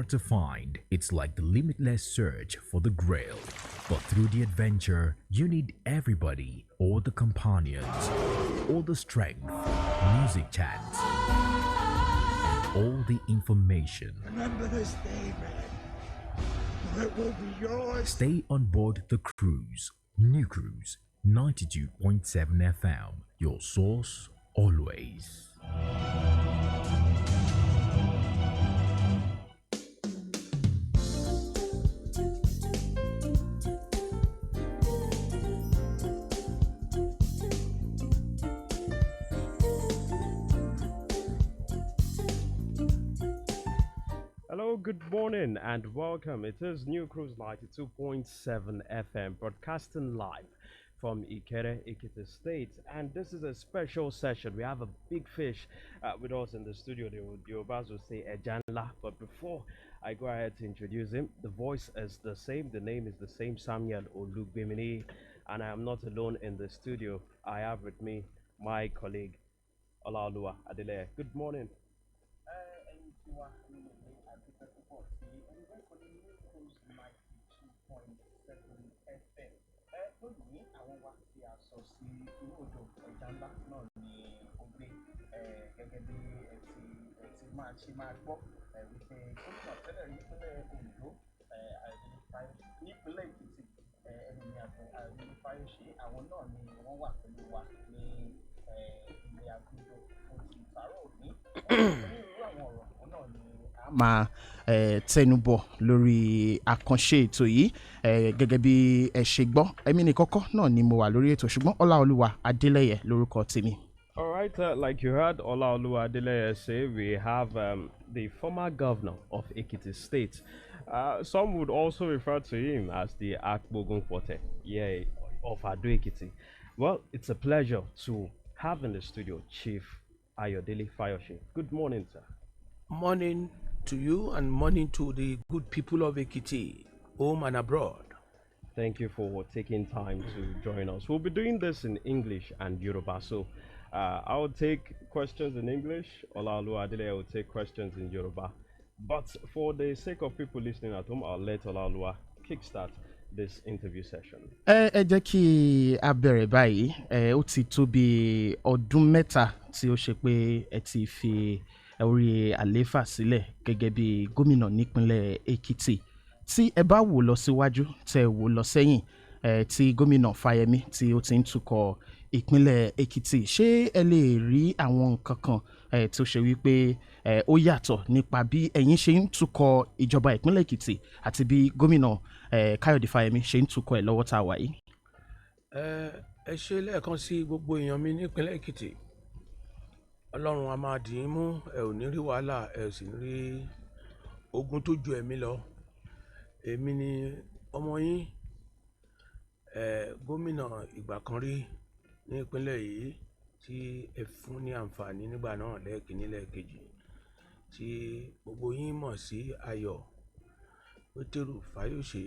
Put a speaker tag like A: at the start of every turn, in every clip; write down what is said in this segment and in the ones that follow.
A: hard to find. It's like the limitless search for the grail. But through the adventure, you need everybody, all the companions, all the strength, music chants, and all the information.
B: Remember this day, man. It will be yours.
A: Stay on board the cruise. NewCruse 92.7 FM. Your source always.
C: Hello, good morning and welcome. It is NewCruse 92.7 FM broadcasting live from Ikere, Ekiti State, and this is a special session. We have a big fish with us in the studio. The Yorubas will say Ejanla, but before I go ahead to introduce him, the voice is the same, the name is the same, Samuel Olugbemini, and I am not alone in the studio. I have with me my colleague Olaoluwa Adele. Good morning.
D: máa tẹnubọ̀ lórí àkànṣe ètò yìí gẹ́gẹ́ bí ẹ ṣe gbọ́ èmi ní kọ́kọ́ náà ni mo wà lórí ètò ṣùgbọ́n Ọláolúwa Adélẹ́yẹ lórúkọ tèmi.
C: All right, like you heard Olaoluwa Adele say, we have the former governor of Ekiti State. Some would also refer to him as the Akbogun Pote, of Ado Ekiti. Well, it's a pleasure to have in the studio Chief Ayo Fayose. Good morning, sir.
E: Morning to you and morning to the good people of Ekiti, home and abroad.
C: Thank you for taking time to join us. We'll be doing this in English and Yoruba, so I will take questions in English. Olaoluwa Adele will take questions in Yoruba. But for the sake of people listening at home, I'll let Olaoluwa kickstart this interview session.
D: ẹ jẹ́ kí a bẹ̀rẹ̀ báyìí. Ó ti tó bí ọdún mẹ́ta tí ó ṣe pé ẹ ti fi orí àlééfà sílẹ̀ gẹ́gẹ́ bí gómìnà nípínlẹ̀ Èkìtì. Tí ẹ bá wò lọ síwájú tẹ́ wò lọ sẹ́yìn tí gómìnà Fáyẹmí tí ó ti ń tukọ̀ ìpínlẹ̀ Èkìtì, ṣé ẹ lè rí àwọn nǹkan kan tó ṣe wípé ó yàtọ̀ nípa bí ẹ̀yin ṣe ń tukọ̀ ìjọba ìpínlẹ̀ Èkìtì àti bí gómìnà Káyọ̀dé Fáyẹmí ṣe ń tukọ̀ ẹ̀ lọ́wọ́ tá a wà yìí?
E: Ẹ ṣe lẹ́ẹ̀kan sí gbogbo èèyàn mi nípínlẹ̀ Èkìtì. Ọlọ́run a máa dì í mú, ẹ ò ní rí wàhálà, ẹ ò sì ní rí ogun tó ju ẹ̀mí lọ. Èmi ni ọmọ yín, gómìnà ìgbà kan rí ní ìpínlẹ̀ yìí tí ẹ fún ní àǹfààní nígbà náà lẹ́ẹ̀kínní lẹ́ẹ̀kejì, tí gbogbo yín mọ̀ sí Ayọ̀ Fayose,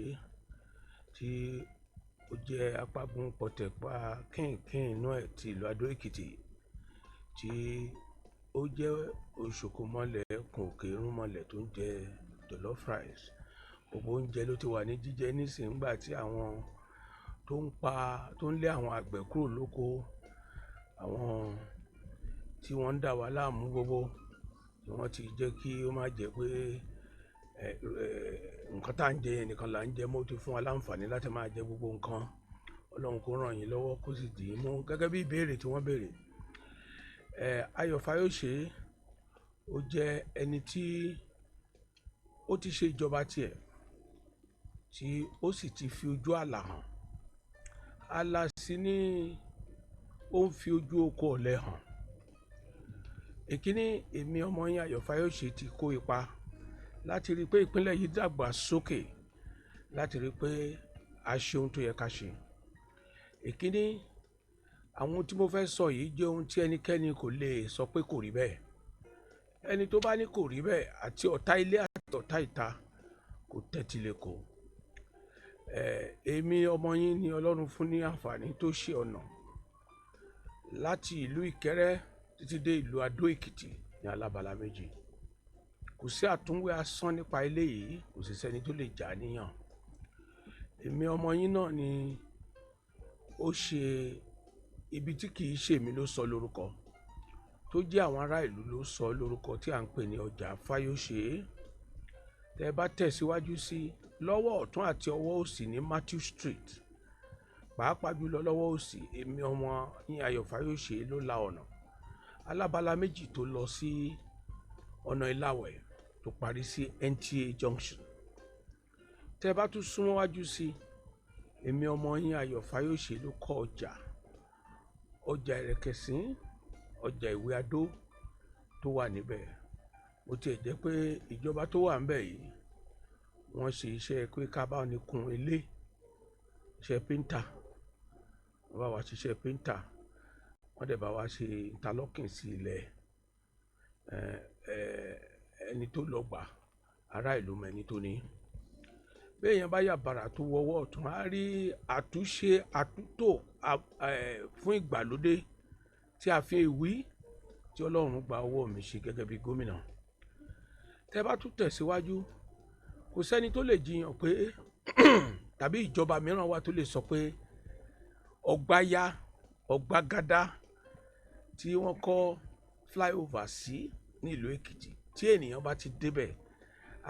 E: tí ó jẹ́ apágun pọ̀tẹ̀pá kínkín inú ẹ̀ ti ìlú Adó Èkìtì, tí ó jẹ́ òṣòkòmọ́lẹ̀ kòkè irúnmọ́lẹ̀ tó ń jẹ jollof rice. Gbogbo oúnjẹ ló ti wà ní jíjẹ nísìnyí nígbà tí àwọn tó ń lé àwọn àgbẹ̀ kúrò lóko, àwọn tí wọ́n ń dà wá láàmú gbogbo, tí wọ́n ti jẹ́ kí ó má jẹ́ pé nǹkan tá à ń jẹ yẹn nìkan là ń jẹ mọ́, ó ti fún wa láǹfààní láti máa jẹ gbogbo nǹkan. Ọlọ́run kó ràn yín lọ́wọ́ kó sì dì í mú gẹ́gẹ́ bí ìbéèrè tí wọ́n béèrè. Ayo Fayose ó jẹ́ ẹni tí ó ti ṣe ìjọba tiẹ̀, tí ó sì ti fi ojú àlà hàn. Àlà sí ni ó ń fi ojú oko ọ̀lẹ hàn. Èkíní, èmi ọmọ yín Ayo Fayose ti kó ipa láti rí i pé ìpínlẹ̀ yìí dàgbà sókè, láti rí i pé a ṣe ohun tó yẹ ká ṣe. Èkíní, àwọn ohun tí mo fẹ́ sọ yìí jẹ́ ohun tí ẹnikẹ́ni kò lè sọ pé kò rí bẹ́ẹ̀. Ẹni tó bá ní kò rí bẹ́ẹ̀ àti ọ̀tá ilé àti ọ̀tá ìta kò tẹ́tí lè kó. Èmi ọmọ yín ni Ọlọ́run fún ní àǹfààní tó ṣe ọ̀nà láti ìlú Ìkẹrẹ títí dé ìlú Adó Èkìtì ní alábala méjì. kò sí àtúnwé asán nípa eléyìí, kò sì sẹ́ni tó lè jà níyàn. Èmi ọmọ yín náà ni ó ṣe ibi tí kì í ṣe èmi ló sọ lórúkọ, tó jẹ́ àwọn ará ìlú ló sọ lórúkọ, tí à ń pè ní ọjà Fayose. Tẹ́ bá tẹ̀síwájú sí lọ́wọ́ ọ̀tún àti ọwọ́ òsì ní Matthew Street, pàápàá jùlọ lọ́wọ́ òsì, èmi ọmọ yín Ayo Fayose ló la ọ̀nà alábala méjì tó lọ sí ọ̀nà Ìlàwẹ̀ tó parí sí NTA Junction. Tẹ́ bá tún súnmọ́ wájú sí, èmi ọmọ yín Ayo Fayose ló kọ́ ọjà Ìrẹ̀kẹ̀sín, ọjà Ìwé Adó tó wà níbẹ̀. Ó tiẹ̀ jẹ́ pé ìjọba tó wà níbẹ̀ yìí wọ́n ṣe iṣẹ́ pé ká bá ní kun ilé, iṣẹ́ píńtà, wọ́n bá wa ṣiṣẹ́ píńtà, wọ́n dẹ̀ bá wa ṣe interlocking sí ilẹ̀. Ẹni tó lọ gbà ará ìlú mọ ẹni tó ní. Bí èèyàn bá yà bàrà tó wọwọ́ ọ̀tún, á rí àtúnṣe àtúntò fún ìgbàlódé tí a fi ìwí tí Ọlọ́run gba ọwọ́ mi ṣe gẹ́gẹ́ bí gómìnà. Tẹ́ bá tún tẹ̀síwájú, kò sẹ́ni tó lè jiyàn pé tàbí ìjọba mìíràn wà tó lè sọ pé ọgbàgádá tí wọ́n kọ́ flyover sí nílùú Èkìtì, tí ènìyàn bá ti débẹ̀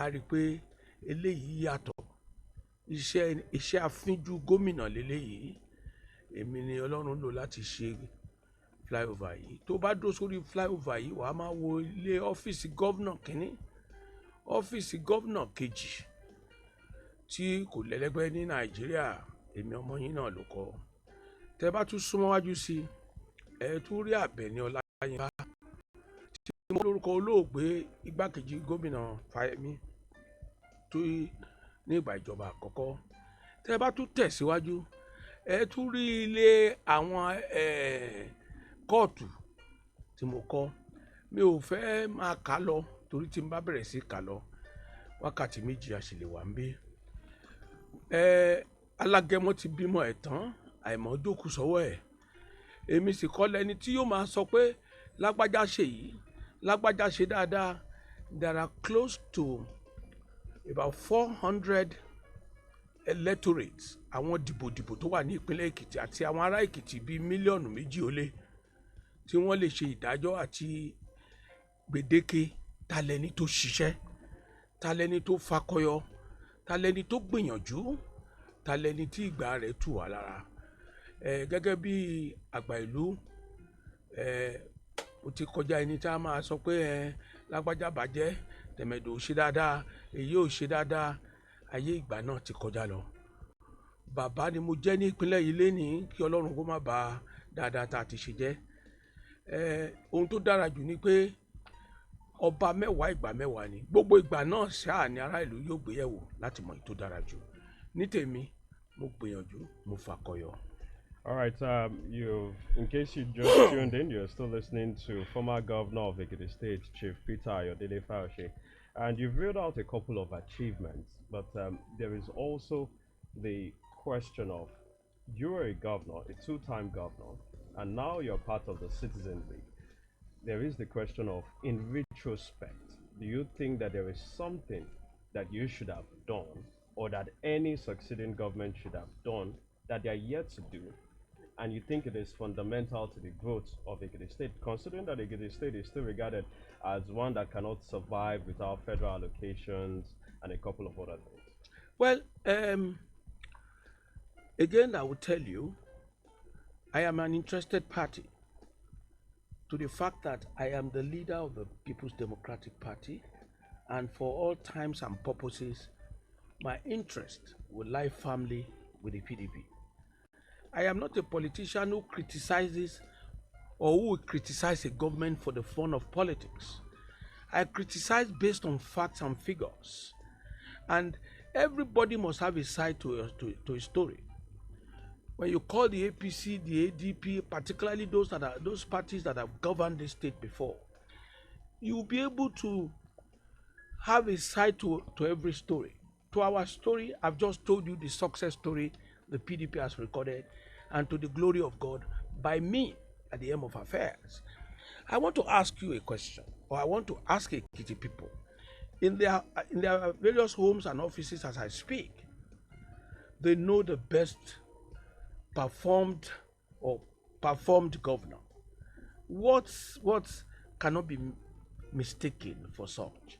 E: á rí i pé eléyìí yàtọ̀. Iṣẹ́ àfínjú gómìnà lélẹ́yìí. Èmi ni Ọlọ́run lò láti ṣe flyover yìí. Tó bá dó sórí flyover yìí, wàá máa wo ilé ọ́fíìsì gọ́vnà kínní, ọ́fíìsì gọ́vnà kejì tí kò lẹ́lẹ́gbẹ́ ní Nàìjíríà. Èmi ọmọ yín náà ló kọ́. Tẹ́ bá tún súnmọ́ wájú sí, ẹ tún rí Àbẹ̀ní Ọláyínká tí mo lórúkọ olóògbé igbákejì gómìnà Fáyẹmí tó ní ìgbà ìjọba àkọ́kọ́. Tẹ́ bá tún tẹ̀síwájú, ẹ tún rí ilé àwọn kóòtù tí mo kọ́. Mi ò fẹ́ máa kà lọ torí tí n bá bẹ̀rẹ̀ sí kà lọ, wákàtí méjì a sì lè wà ń bí. Alágẹmọ ti bímọ ẹ̀ tán, àìmọ́ jókòó sọ́wọ́ ẹ̀. Èmi sì kọ́ lẹni tí yóò máa sọ pé lágbájá ṣe yìí, lágbájá ṣe dáadáa. There are close to about 400 electorates, àwọn dìbòdìbò tó wà ní ìpínlẹ̀ Èkìtì àti àwọn ará Èkìtì bíi mílíọ̀nù 2 ó lé, tí wọ́n lè ṣe ìdájọ́ àti gbèdéke talẹ́ni tó ṣiṣẹ́, talẹ́ni tó fakọyọ, talẹ́ni tó gbìyànjú, talẹ́ni tí ìgbà rẹ̀ tù wá lára. Gẹ́gẹ́ bí àgbà ìlú, ó ti kọjá ẹni tá a máa sọ pé lágbájá bàjẹ́, tẹ̀mẹ̀dò ò ṣe dáadáa, èyí ò ṣe dáadáa. Ayé ìgbà náà ti kọjá lọ. Bàbá ni mo jẹ́ ní ìpínlẹ̀ yìí lénìí, kí Ọlọ́run kó má bà dáadáa tá a ti ṣe jẹ́. Ohun tó dára jù ni pé ọba mẹ́wàá ìgbà mẹ́wàá ni, gbogbo ìgbà náà ṣáà ni ará ìlú yóò gbéyẹ̀wò láti mọ èyí tó dára jù. Ní tèmi, mo gbìyànjú, mo fakọyọ.
C: All right, in case you just tuned in, you're still listening to former governor of Ekiti State, Chief Peter Ayo Fayose, and you've read out a couple of achievements, but there is also the question of you're a governor, a two-time governor, and now you're part of the Citizen League. There is the question of, in retrospect, do you think that there is something that you should have done, or that any succeeding government should have done, that they are yet to do, and you think it is fundamental to the growth of Ekiti State, considering that Ekiti State is still regarded as one that cannot survive without federal allocations and a couple of other things?
E: Well, again, I will tell you, I am an interested party to the fact that I am the leader of the People's Democratic Party, and for all times and purposes, my interest will lie firmly with the PDP. I am not a politician who criticizes or who will criticize a government for the fun of politics. I criticize based on facts and figures, and everybody must have a side to a story. When you call the APC, the ADP, particularly those parties that have governed the state before, you will be able to have a side to every story. To our story, I've just told you the success story the PDP has recorded, and to the glory of God by me at the end of affairs. I want to ask you a question, or I want to ask Ekiti people. in their various homes and offices as I speak. They know the best performed governor. What cannot be mistaken for such?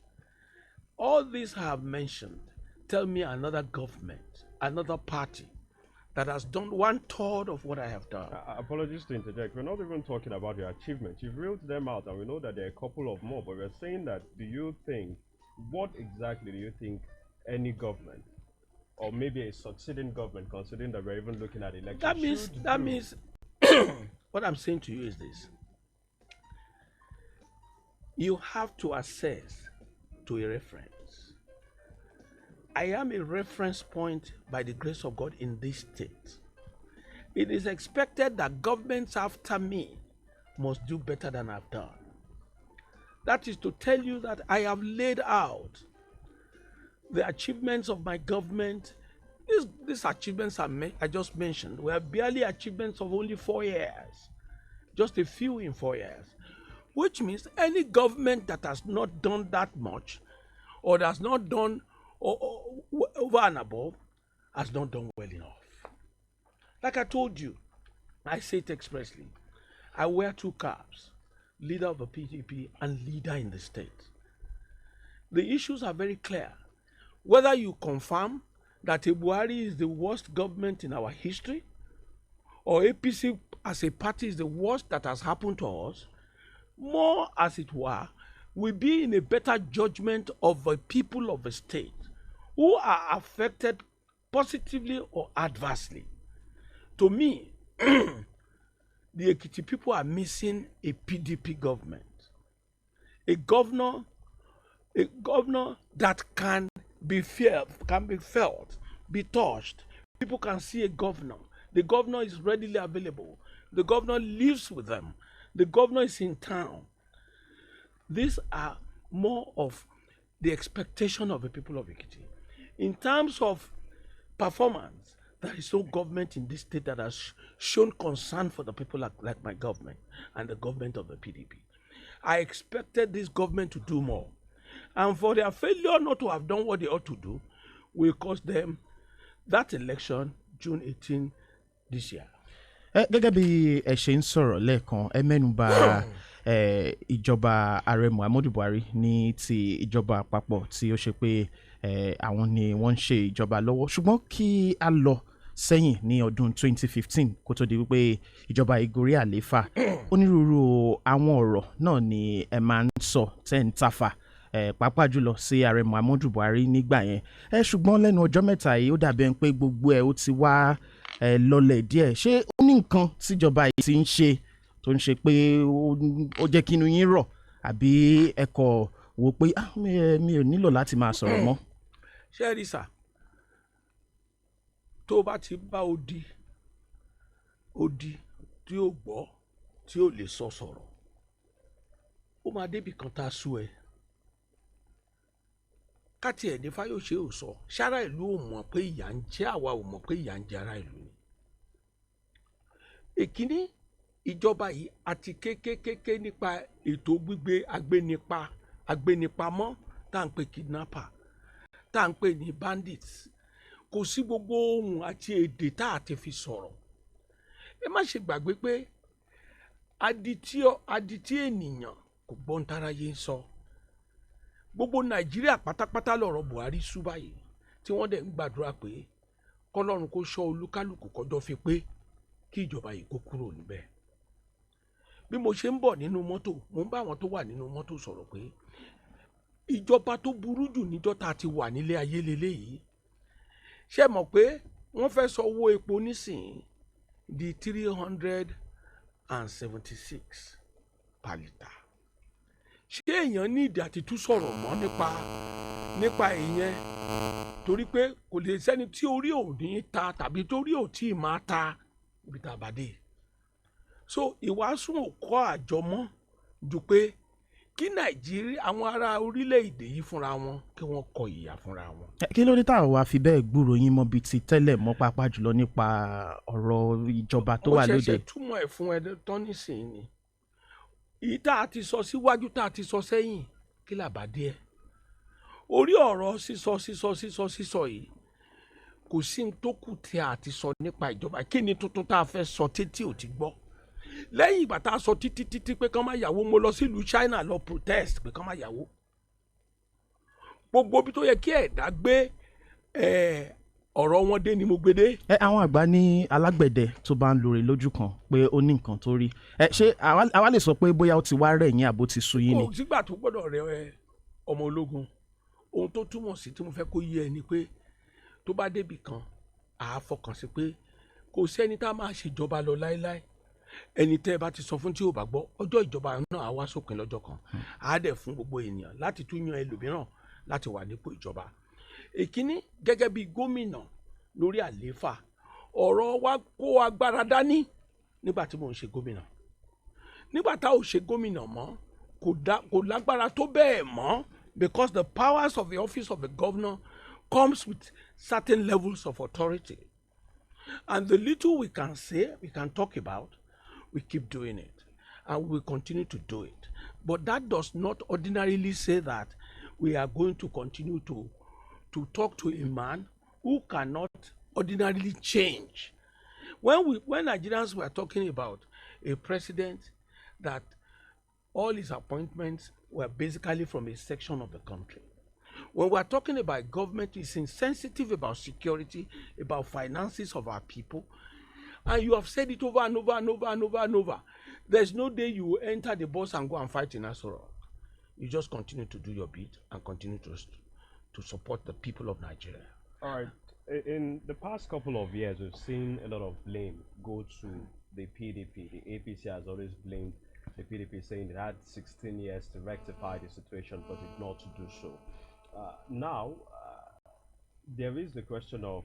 E: All these I have mentioned, tell me another government, another party that has done 1/3 of what I have done.
C: Apologies to interject. We're not even talking about your achievements. You've reeled them out, and we know that there are a couple of more. But we're saying that, what exactly do you think any government, or maybe a succeeding government, considering that we're even looking at elections,
E: that means what I'm saying to you is this: you have to assess to a reference. I am a reference point by the grace of God in this state. It is expected that governments after me must do better than I've done. That is to tell you that I have laid out the achievements of my government. These achievements I just mentioned were barely achievements of only 4 years, just a few in 4 years, which means any government that has not done that much or has not done over and above has not done well enough. Like I told you, I say it expressly, I wear 2 caps, leader of the PDP and leader in the state. The issues are very clear. Whether you confirm that Buhari is the worst government in our history, or APC as a party is the worst that has happened to us, more as it were, will be in a better judgment of the people of the state who are affected positively or adversely. To me, the Ekiti people are missing a PDP government. A governor that can be felt, be touched. People can see a governor. The governor is readily available. The governor lives with them. The governor is in town. These are more of the expectation of the people of Ikere. In terms of performance, there is no government in this state that has shown concern for the people like my government and the government of the PDP. I expected this government to do more. And for their failure not to have done what they ought to do will cost them that election June 18 this year.
D: Gẹ́gẹ́ bí ẹ ṣe ń sọ̀rọ̀ lẹ́ẹ̀kan, ẹ mẹ́nuba ìjọba ààrẹ Muhammadu Buhari ní ti ìjọba àpapọ̀ tí ó ṣe pé àwọn ni wọ́n ń ṣe ìjọba lọ́wọ́. Ṣùgbọ́n kí a lọ sẹ́yìn ní ọdún 2015 kó tó di wípé ìjọba ìgorí àlééfà, onírúurú àwọn ọ̀rọ̀ náà ni ẹ máa ń sọ tẹ́ ń tàfà pàápàá jùlọ sí ààrẹ Muhammadu Buhari nígbà yẹn. Ṣùgbọ́n lẹ́nu ọjọ́ mẹ́ta yìí ó dàbí ẹni pé gbogbo ẹ̀ ó ti wá lọlẹ̀ díẹ̀. Ṣé ó ní nǹkan tíjọba yìí ti ń ṣe tó ń ṣe pé ó jẹ́ kí inú yín rọ̀, àbí ẹ kọ̀ wò pé mi ò nílò láti máa sọ̀rọ̀ mọ́?
E: Ṣé ẹ rí sà, tó bá ti bá odi tí ó gbọ́ tí ó lè sọ̀rọ̀, ó máa débi kan tá a sú ẹ. Káti ẹ̀ ní Fáyọ̀ṣe ò sọ, ṣára ìlú ò mọ̀ pé ìyà ń jẹ àwa, ò mọ̀ pé ìyà ń jẹ ara ìlú ni. Èkíní, ìjọba yìí àti kékékéké nípa ètò gbígbé agbénipamọ́ tá à ń pè kidnapper, tá à ń pè ní bandits. Kò sí gbogbo ohun àti èdè tá a ti fi sọ̀rọ̀. Ẹ má ṣe gbàgbé pé adití ènìyàn kò gbọ́n táráyé ń sọ. Gbogbo Nàìjíríà pátápátá lọ̀rọ̀ Buhari sú báyìí tí wọ́n dẹ̀ ń gbàdúrà pé kọ́lọ́run kó ṣọ́ olúkálùkù kọjọ́ fi pé kí ìjọba yìí kó kúrò níbẹ̀. Bí mo ṣe ń bọ̀ nínú mọ́tò, mo ń bá àwọn tó wà nínú mọ́tò sọ̀rọ̀ pé ìjọba tó burú jù níjọ́ tá a ti wà nílé ayé leléyìí. Ṣé mọ̀ pé wọ́n fẹ́ sọ owó epo nísìnyí di 376 per litre. Ṣé èèyàn ní ìdí àti tún sọ̀rọ̀ mọ́ nípa ìyẹn? Torí pé kò lè sẹ́ni tí orí ò ní ta tàbí torí ò tí ì máa ta ibi tá a bá dé. So ìwàásù ò kọ́ àjọ mọ́ ju pé kí Nàìjíríà, àwọn ará orílẹ̀-èdè yìí fúnra wọn, kí wọ́n kọ ìyà fúnra wọn.
D: Kí ló dé tá a wá fi bẹ́ẹ̀ gbúrò yín mọ́ bíi ti tẹ́lẹ̀ mọ́, pàápàá jùlọ nípa ọ̀rọ̀ ìjọba tó wà lóde?
E: Ó ṣẹ̀ṣẹ̀ túmọ̀ ẹ̀ fún ẹ tán nísìnyí ni. Èyí tá a ti sọ síwájú, tá a ti sọ sẹ́yìn, kí làbá díẹ̀. orí ọ̀rọ̀ sísọ yìí kò sí ní tó kù tí a ti sọ nípa ìjọba. Kí ni tuntun tá a fẹ́ sọ títí ò ti gbọ́? Lẹ́yìn ìgbà tá a sọ títí pé kán má yàwó, mo lọ sílùú China lọ protest pé kán má yàwó. Gbogbo bí tó yẹ kí ẹ̀dá gbé ọ̀rọ̀ wọn dé ni mo gbé dé.
D: Àwọn àgbà ní alágbẹ̀dẹ tó bá ń lóore lójú kan pé ó ní nǹkan tó rí. Ṣé àwa lè sọ pé bóyá ó ti wá rẹ̀ yín àbó ti sú yín ni?
E: Kò sígbà tó gbọ́dọ̀ rẹ ọmọ ológun. Ohun tó túmọ̀ sí tí mo fẹ́ kó yé ẹ ni pé tó bá débì kan àá fọkàn sí pé kò sí ẹni tá a máa ṣèjọba lọ láéláé. Ẹni tẹ́ ẹ bá ti sọ fún tí ò bá gbọ́, ọjọ́ ìjọba náà á wá sópin lọ́jọ́ kan. Á dẹ̀ fún gbogbo ènìyàn láti tún yan ẹlòmíràn láti wà nípò ìjọba. Èkíní, gẹ́gẹ́ bí gómìnà lórí àlééfà, ọ̀rọ̀ wa kó agbára dání nígbà tí mò ń ṣe gómìnà. Nígbà tá ò ṣe gómìnà mọ́, kò lágbára tó bẹ́ẹ̀ mọ́, because the powers of the office of the governor comes with certain levels of authority. And the little we can say, we can talk about, we keep doing it. And we will continue to do it. But that does not ordinarily say that we are going to continue to talk to a man who cannot ordinarily change. When Nigerians were talking about a president that all his appointments were basically from a section of the country. When we are talking about government is insensitive about security, about finances of our people, and you have said it over and over and over and over and over, there's no day you will enter the bus and go and fight in Aso Rock. You just continue to do your bit and continue to support the people of Nigeria.
C: All right. In the past couple of years, we've seen a lot of blame go to the PDP. The APC has always blamed the PDP, saying it had 16 years to rectify the situation, but did not do so. Now, there is the question of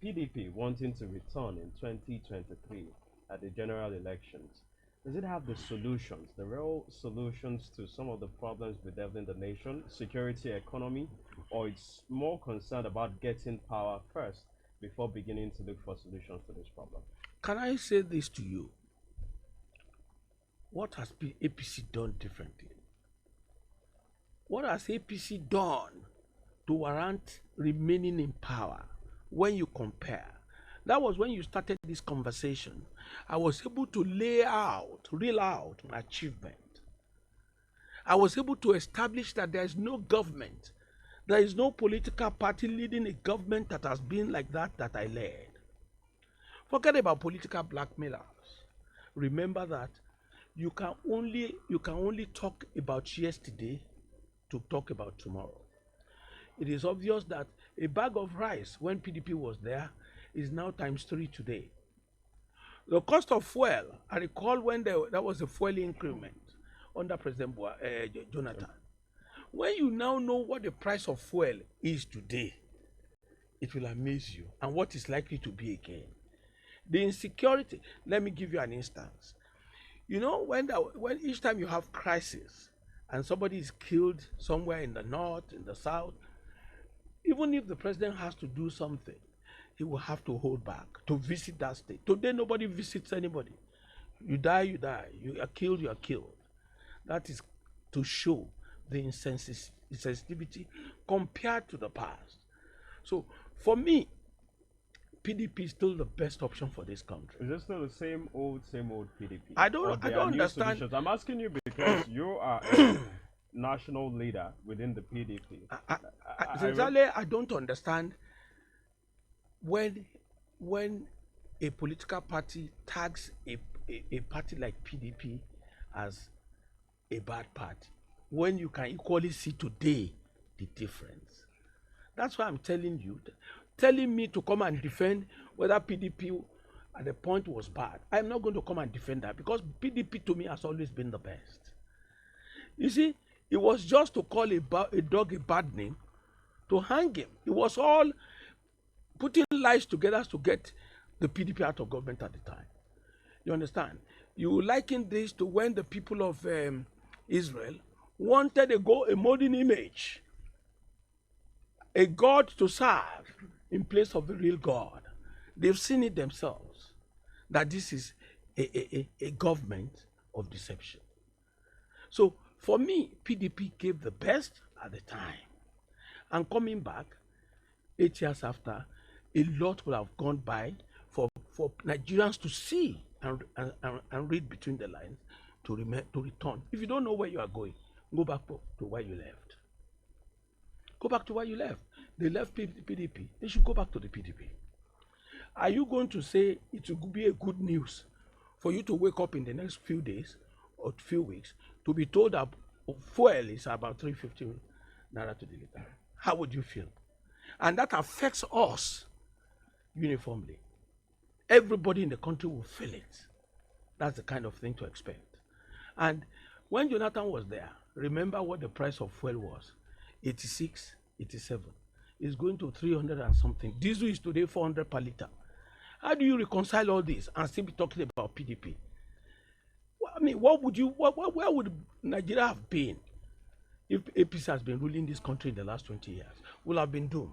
C: PDP wanting to return in 2023 at the general elections. Does it have the solutions, the real solutions to some of the problems bedeviling the nation, security, economy, or it's more concerned about getting power first before beginning to look for solutions to this problem?
E: Can I say this to you? What has APC done differently? What has APC done to warrant remaining in power when you compare? That was when you started this conversation. I was able to reel out my achievement. I was able to establish that there is no government, there is no political party leading a government that has been like that I led. Forget about political blackmailers. Remember that you can only talk about yesterday to talk about tomorrow. It is obvious that a bag of rice when PDP was there is now ×3 today. The cost of fuel, I recall when there was a fuel increment under President Jonathan. When you now know what the price of fuel is today, it will amaze you and what is likely to be again. The insecurity, let me give you an instance. You know, when each time you have crisis and somebody is killed somewhere in the north, in the south, even if the president has to do something, he will have to hold back to visit that state. Today, nobody visits anybody. You die, you die. You are killed, you are killed. That is to show the insensitivity compared to the past. So, for me, PDP is still the best option for this country.
C: Is it still the same old PDP?
E: I don't understand.
C: Solutions? I'm asking you because you are a national leader within the PDP.
E: Sincerely, I don't understand when a political party tags a party like PDP as a bad party, when you can equally see today the difference. That's why I'm telling you, telling me to come and defend whether PDP at the point was bad. I'm not going to come and defend that because PDP to me has always been the best. You see, it was just to call a dog a bad name, to hang him. It was all putting lies together to get the PDP out of government at the time. You understand? You liken this to when the people of Israel wanted a modern image, a God to serve in place of the real God. They've seen it themselves, that this is a government of deception. So for me, PDP gave the best at the time. And coming back, 8 years after, a lot will have gone by for Nigerians to see and read between the lines to return. If you don't know where you are going, go back to where you left. Go back to where you left. They left PDP. They should go back to the PDP. Are you going to say it will be a good news for you to wake up in the next few days or few weeks to be told that fuel is about 350 naira to the liter? How would you feel? And that affects us uniformly. Everybody in the country will feel it. That's the kind of thing to expect. And when Jonathan was there, remember what the price of fuel was? 86, 87. It's going to 300 and something. Diesel is today 400 per liter. How do you reconcile all this and still be talking about PDP? I mean, where would Nigeria have been if APC has been ruling this country in the last 20 years? Will have been doomed.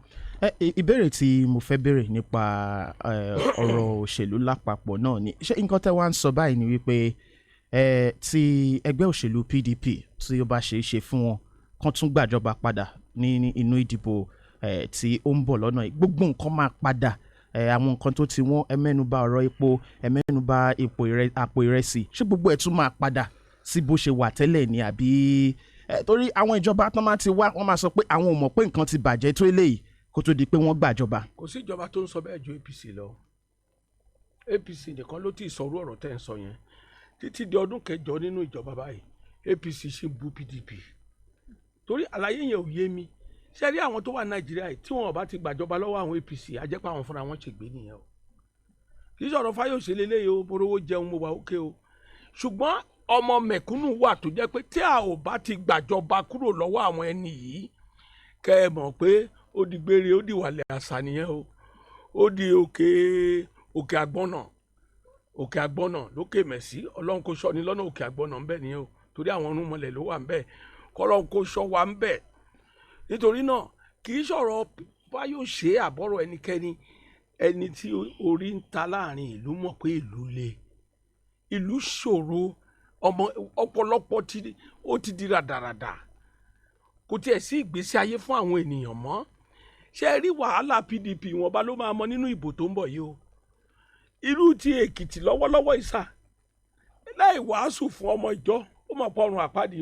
D: Ìbéèrè tí mo fẹ́ béèrè nípa ọ̀rọ̀ òṣèlú lápapọ̀ náà ni ṣé nǹkan tẹ́ wá ń sọ báyìí ni wípé tí ẹgbẹ́ òṣèlú PDP tí ó bá ṣe é ṣe fún wọn kán tún gbàjọba padà ní inú ìdìbò tí ó ń bọ̀ lọ́nà yìí gbogbo nǹkan máa padà àwọn nǹkan tó ti wọ́n ẹ mẹ́nubà ọ̀rọ̀ epo ẹ mẹ́nubà àpò ìrẹsì ṣé gbogbo ẹ̀ tún máa padà sí bó ṣe wà tẹ́lẹ̀ ni àbí torí àwọn ìjọba tán máa ti wá wọ́n máa sọ pé àwọn ò mọ̀ pé nǹkan ti bàjẹ́ tó eléyìí kó tó di pé wọ́n gbàjọba.
E: Kò sí ìjọba tó ń sọ bẹ́ẹ̀ ju APC lọ. APC nìkan ló ti sọ̀rọ̀ ọ̀rọ̀ tẹ́ ń sọ yẹn títí di ọdún kẹjọ nínú ìjọba báyìí APC ṣì ń bú PDP torí àlàyé yẹn ò yé mi. Ṣé rí àwọn tó wà Nàìjíríà yìí tí wọn ò bá ti gbàjọba lọ́wọ́ àwọn APC àjẹpá àwọn fúnra wọn ṣègbè nìyẹn o. Kì í sọ̀rọ̀ Fáyọ̀ṣe lélẹ́yìí o borówó jẹun mo wà ókè o ṣùgbọ́n ọmọ mẹ̀kúnnù wà tó jẹ́ pé tí a ò bá ti gbàjọba kúrò lọ́wọ́ àwọn ẹni yìí kẹ́ ẹ mọ̀ pé ó di gbére ó di wàlẹ̀ àṣà nìyẹn o ó di òkè àgbọ̀nà lókè mẹ̀sí ọlọ́run kò ṣọ́ ni lọ́nà òkè àgbọ̀nà ńbẹ nìyẹn o torí àwọn ọ̀run mọ̀lẹ̀ ló wà ńbẹ kọ́lọ́run kò ṣọ́ wa ńbẹ nítorí náà kì í sọ̀rọ̀ Fáyọ̀ṣe àbọ̀rọ̀ ẹnikẹ́ni ẹni tí orí ń ta láàrin ìlú mọ̀ pé ìlú le ìlú ṣòro ọ̀pọ̀lọpọ̀ ó ti di ràdàràdà kò tiẹ̀ sí ìgbésí ayé fún àwọn ènìyàn mọ́ ṣe rí wàhálà PDP wọn bá ló máa mọ nínú ìbò tó ń bọ̀ yìí o irú ti Èkìtì lọ́wọ́lọ́wọ́ ìsà láì wàásù fún ọmọ ìjọ ó mọ̀ pọ̀ ọ̀run àpáàdì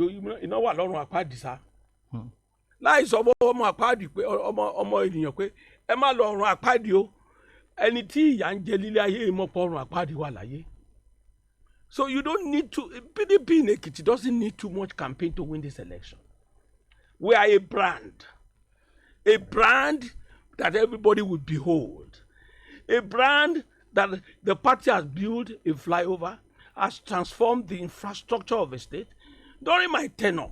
E: iná wà lọ́run àpáàdì sá láì sọ fún ọmọ àpáàdì pé ọmọ ènìyàn pé ẹ má lọ ọ̀run àpáàdì o ẹni tí ìyà ń jẹ lílé ayé mọ̀ pọ̀ ọ̀run àpáàdì wà láyé. So you don't need to, PDP in Ekiti doesn't need too much campaign to win this election. We are a brand that everybody will behold, a brand that the party has built a flyover, has transformed the infrastructure of a state. During my tenure,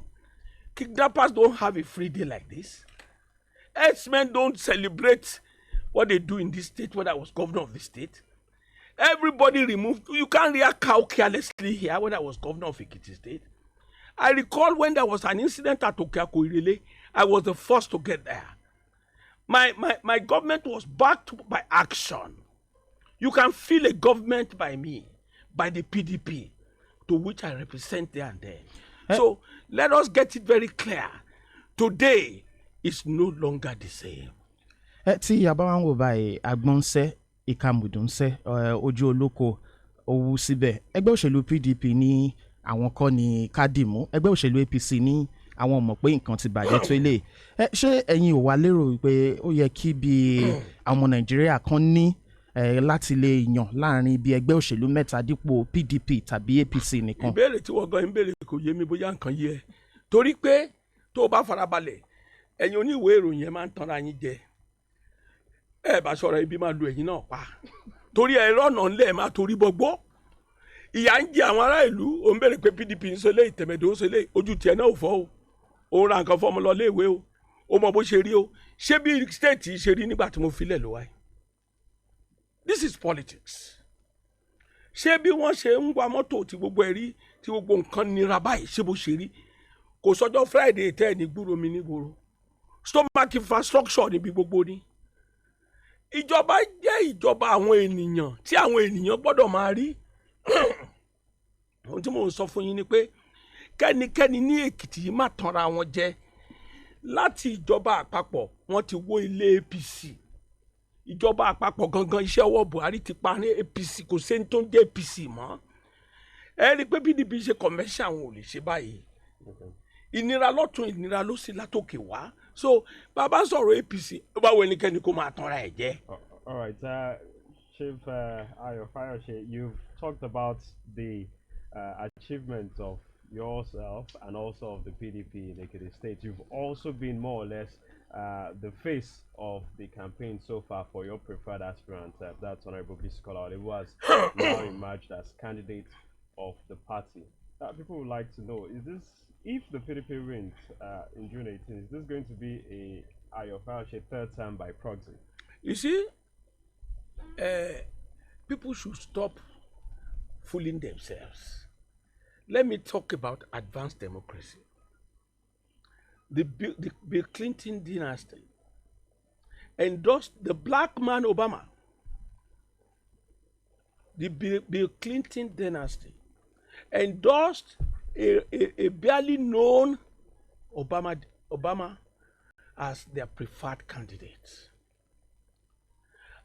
E: kidnappers don't have a free day like this. Herdsmen don't celebrate what they do in this state when I was governor of the state. Everybody removed. You can't rear cow carelessly here when I was governor of Ekiti State. I recall when there was an incident at Okeakoirele, I was the first to get there. My government was backed by action. You can feel a government by me, by the PDP, to which I represent there and there. So let us get it very clear. Today is no longer the same.
D: Tí a bá wá ń wò báyìí agbọ́nsẹ́ ìkàmùdùnsẹ́ ojú olóko owó síbẹ̀ ẹgbẹ́ òṣèlú PDP ní àwọn kọ́ ní kádìmú ẹgbẹ́ òṣèlú APC ní àwọn mọ̀ pé nǹkan ti bàjẹ́ tó ilé ṣé ẹ̀yin ò wá lérò pé ó yẹ kí bí àwọn Nàìjíríà kan ní láti lè yàn láàrin bí ẹgbẹ́ òṣèlú mẹ́ta dípò PDP tàbí APC nìkan.
E: Ìbéèrè tí wọ́n gan ìbéèrè kò yé mi bóyá nǹkan yé ẹ torí pé tó o bá farabalẹ̀ ẹ̀yin oníwèé ìròyìn ẹ̀ máa ń tanra yín jẹ ẹ bá sọ̀rọ̀ ibi máa lu ẹ̀yin náà pa torí ẹ̀rọ ọ̀nà ńlẹ̀ máa torí bọ́gbọ́ ìyà ń jẹ àwọn ará ìlú òun béèrè pé PDP ń sọlé ìtẹ̀mẹ̀dọ̀ ń sọlé ojú tiẹ̀ náà ò fọ́ o òun ra nǹkan fọmọ lọ léèwé o ó mọ bó ṣe rí o ṣé bí stéètì ṣe rí nígbà tí mo filẹ̀ ló wáyé this is politics ṣé bí wọ́n ṣe ń wa mọ́tò tí gbogbo ẹ̀ rí tí gbogbo nǹkan nira báyìí ṣé bó ṣe rí kò sọjọ́ Friday tẹ́ ẹ̀ ní gbúrò mi nígboro stomach infrastructure níbi gbogbo ni ìjọba jẹ́ ìjọba àwọn ènìyàn tí àwọn ènìyàn gbọ́dọ̀ máa rí ohun tí mò ń sọ fún yín ni pé kẹ́nikẹ́ni ní Èkìtì yìí má tanra wọn jẹ láti ìjọba àpapọ̀ wọ́n ti wó ilé APC ìjọba àpapọ̀ gangan iṣẹ́ ọwọ́ Buhari ti pa ní APC kò sẹ́ni tó ń jẹ́ APC mọ́ ẹ rí i pé PDP ṣe convention àwọn ò lè ṣe báyìí ìnira lọ́tún ìnira ló sì látòkè wá so bàbá sọ̀rọ̀ APC ó bá wọ ẹnikẹ́ni kó máa tanra ẹ̀ jẹ́.
C: All right, Chief Ayo Fayose, you've talked about the achievements of yourself and also of the PDP in Ekiti State. You've also been more or less the face of the campaign so far for your preferred aspirant, that's Honorable Bisola, who has now emerged as candidate of the party. People would like to know, is this, if the PDP wins in June 18, is this going to be a Ayo Fayose third term by proxy?
E: You see, people should stop fooling themselves. Let me talk about advanced democracy. The Bill Clinton dynasty endorsed the black man Obama. The Bill Clinton dynasty endorsed a barely known Obama as their preferred candidate.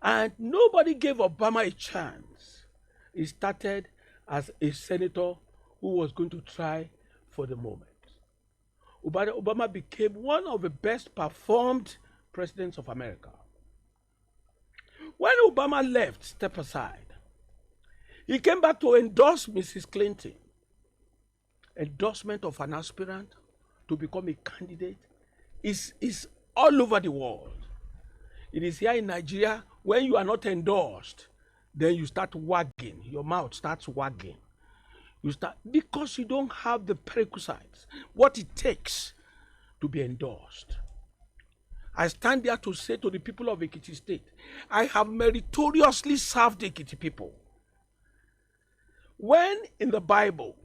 E: And nobody gave Obama a chance. He started as a senator who was going to try for the moment. Obama became one of the best performed presidents of America. When Obama left, step aside, he came back to endorse Mrs. Clinton. Endorsement of an aspirant to become a candidate is all over the world. It is here in Nigeria, when you are not endorsed, then you start wagging, your mouth starts wagging. You start, because you don't have the prerequisites, what it takes to be endorsed. I stand there to say to the people of Ekiti State, I have meritoriously served the Ekiti people. When in the Bible,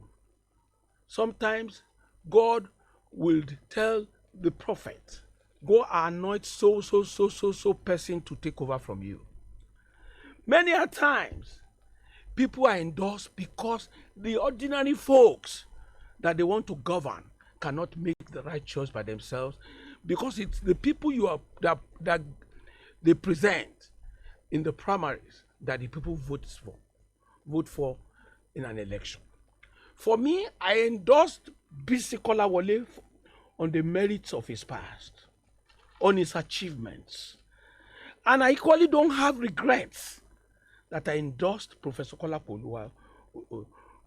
E: sometimes God will tell the prophet, go anoint so person to take over from you. Many a times, people are endorsed because the ordinary folks that they want to govern cannot make the right choice by themselves, because it's the people that they present in the primaries that the people vote for in an election. For me, I endorsed Bisi Kolawole on the merits of his past, on his achievements. And I equally don't have regrets that I endorsed Professor Kolawole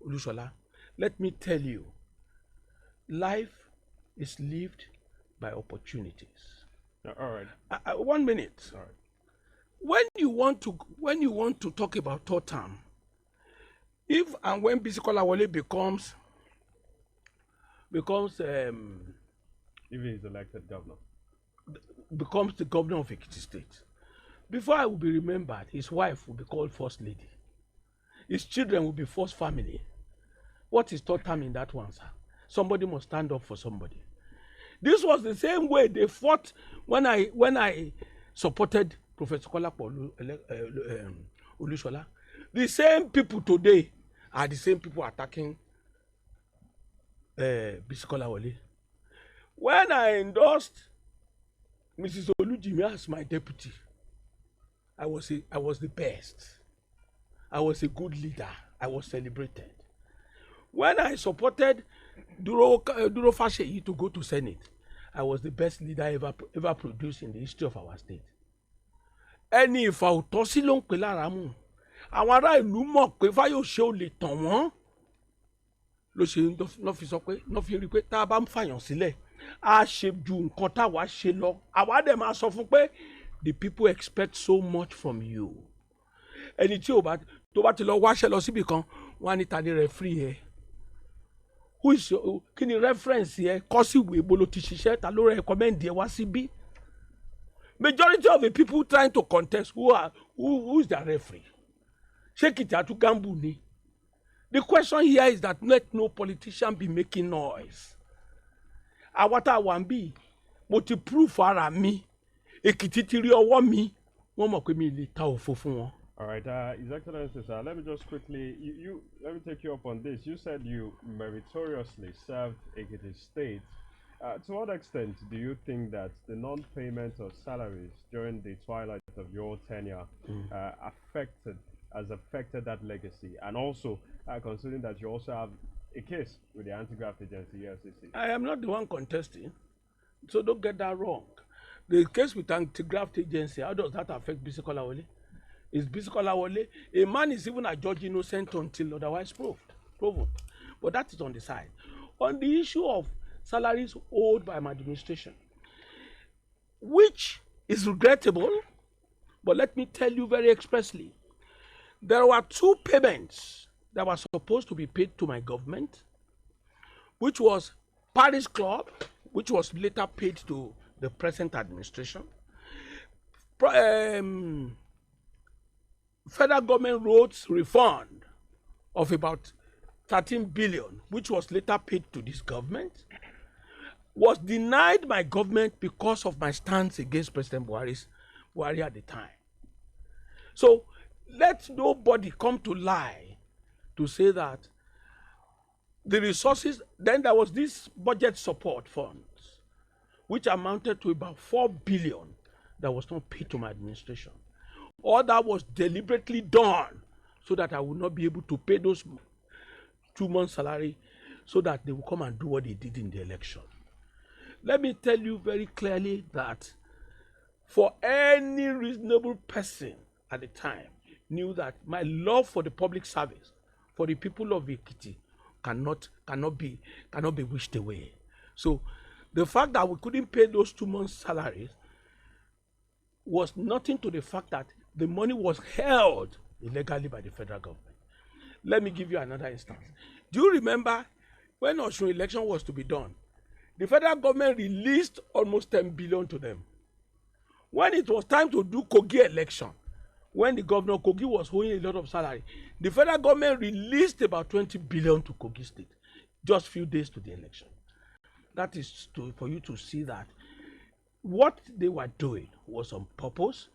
E: Olushola. Let me tell you, life is lived by opportunities.
C: All right.
E: 1 minute.
C: All right.
E: When you want to talk about third term, if and when Bisi Kolawole becomes
C: if he is elected governor,
E: becomes the governor of Ekiti State, before I will be remembered, his wife will be called first lady. His children will be first family. What is third term in that one, sir? Somebody must stand up for somebody. This was the same way they fought when I supported Professor Kolawole Olushola. The same people today are the same people attacking Bisi Kolawole. When I endorsed Mrs. Olujimi as my deputy, I was the best. I was a good leader. I was celebrated. When I supported Duro Fasheyi to go to Senate, I was the best leader ever produced in the history of our state. Ẹni ìfà òtọ́ sí ló ń pè lára mú. Àwọn ará ìlú mọ̀ pé Fáyọ̀ṣe ò lè tàn wọ́n. Ló ṣe lọ́ fi sọ pé lọ́ fi rí pé tá a bá ń fàyàn sílẹ̀, a ṣe ju nǹkan táwa ṣe lọ. Àwa dẹ̀ máa sọ fún pé the people expect so much from you. Ẹni tí tó bá ti lọ wáṣẹ́ lọ síbì kan, wọ́n á ní ta ni referee ẹ. Who is your, kí ni reference yẹ? Kọ́ sí ìwé ibo ló ti ṣiṣẹ́, ta ló recommend ẹ wá síbí? Majority of the people trying to contest, who is the referee? Ṣé Kìtàtú Gambu ni? The question here is that let no politician be making noise. Àwa tá a wà ń bí, mo ti proof ara mi, Èkìtì ti rí ọwọ́ mi, wọ́n mọ̀ pé mi lè ta òfo fún wọn.
C: All right, His Excellency, sir, let me just quickly, let me take you up on this. You said you meritoriously served Ekiti State To what extent do you think that the non-payment of salaries during the twilight of your tenure has affected that legacy? And also, considering that you also have a case with the anti-graft agency, EFCC.
E: I am not the one contesting, so don't get that wrong. The case with anti-graft agency, how does that affect Bisi Kolawole? Is Bisi Kolawole, a man is even adjudged innocent until otherwise proven. But that is on the side. On the issue of salaries owed by my administration, which is regrettable, but let me tell you very expressly, there were 2 payments that were supposed to be paid to my government, which was Paris Club, which was later paid to the present administration. Federal government roads refund of about 13 billion, which was later paid to this government, was denied my government because of my stance against President Buhari at the time. So let nobody come to lie to say that the resources, then there was this budget support funds, which amounted to about 4 billion that was not paid to my administration. All that was deliberately done so that I would not be able to pay those 2 months' salary so that they will come and do what they did in the election. Let me tell you very clearly that for any reasonable person at the time knew that my love for the public service, for the people of Ekiti, cannot be wished away. So the fact that we couldn't pay those 2 months' salaries was nothing to the fact that the money was held illegally by the federal government. Let me give you another instance. Do you remember when Osun election was to be done? The federal government released almost 10 billion to them. When it was time to do Kogi election, when the governor Kogi was owing a lot of salary, the federal government released about 20 billion to Kogi State, just few days to the election. That is for you to see that what they were doing was on purpose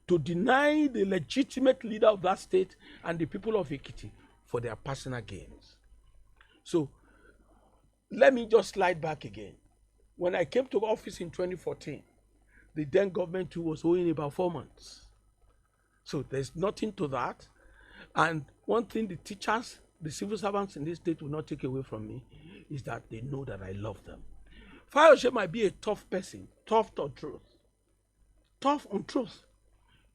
E: to deny the legitimate leader of that state and the people of Ekiti for their personal gains. So let me just slide back again. When I came to office in 2014, the then government too was owing about 4 months. So there's nothing to that. And one thing the teachers, the civil servants in this state will not take away from me is that they know that I love them. Fayose might be a tough person, tough on truth. Tough on truth.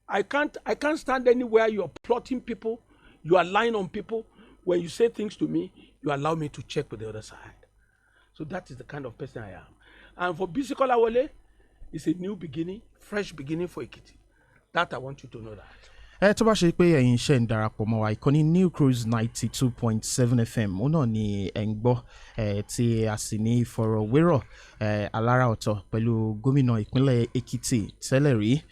E: I can't stand anywhere you are plotting people, you are lying on people. When you say things to me, you allow me to check with the other side. So that is the kind of person I am. And for Bisi Kolawole, it's a new beginning, fresh beginning for Ekiti. That I want you to know that.
D: Tó bá ṣe pé ẹ̀yin ṣe ń darapọ̀ mọ́ wa ìkànnì NewCruse 92.7 FM òun náà ni ẹ̀ ń gbọ́ tí a sì ní ìfọ̀rọ̀wérọ̀ alára ọ̀tọ̀ pẹ̀lú gómìnà ìpínlẹ̀ Ekiti tẹ́lẹ̀ rí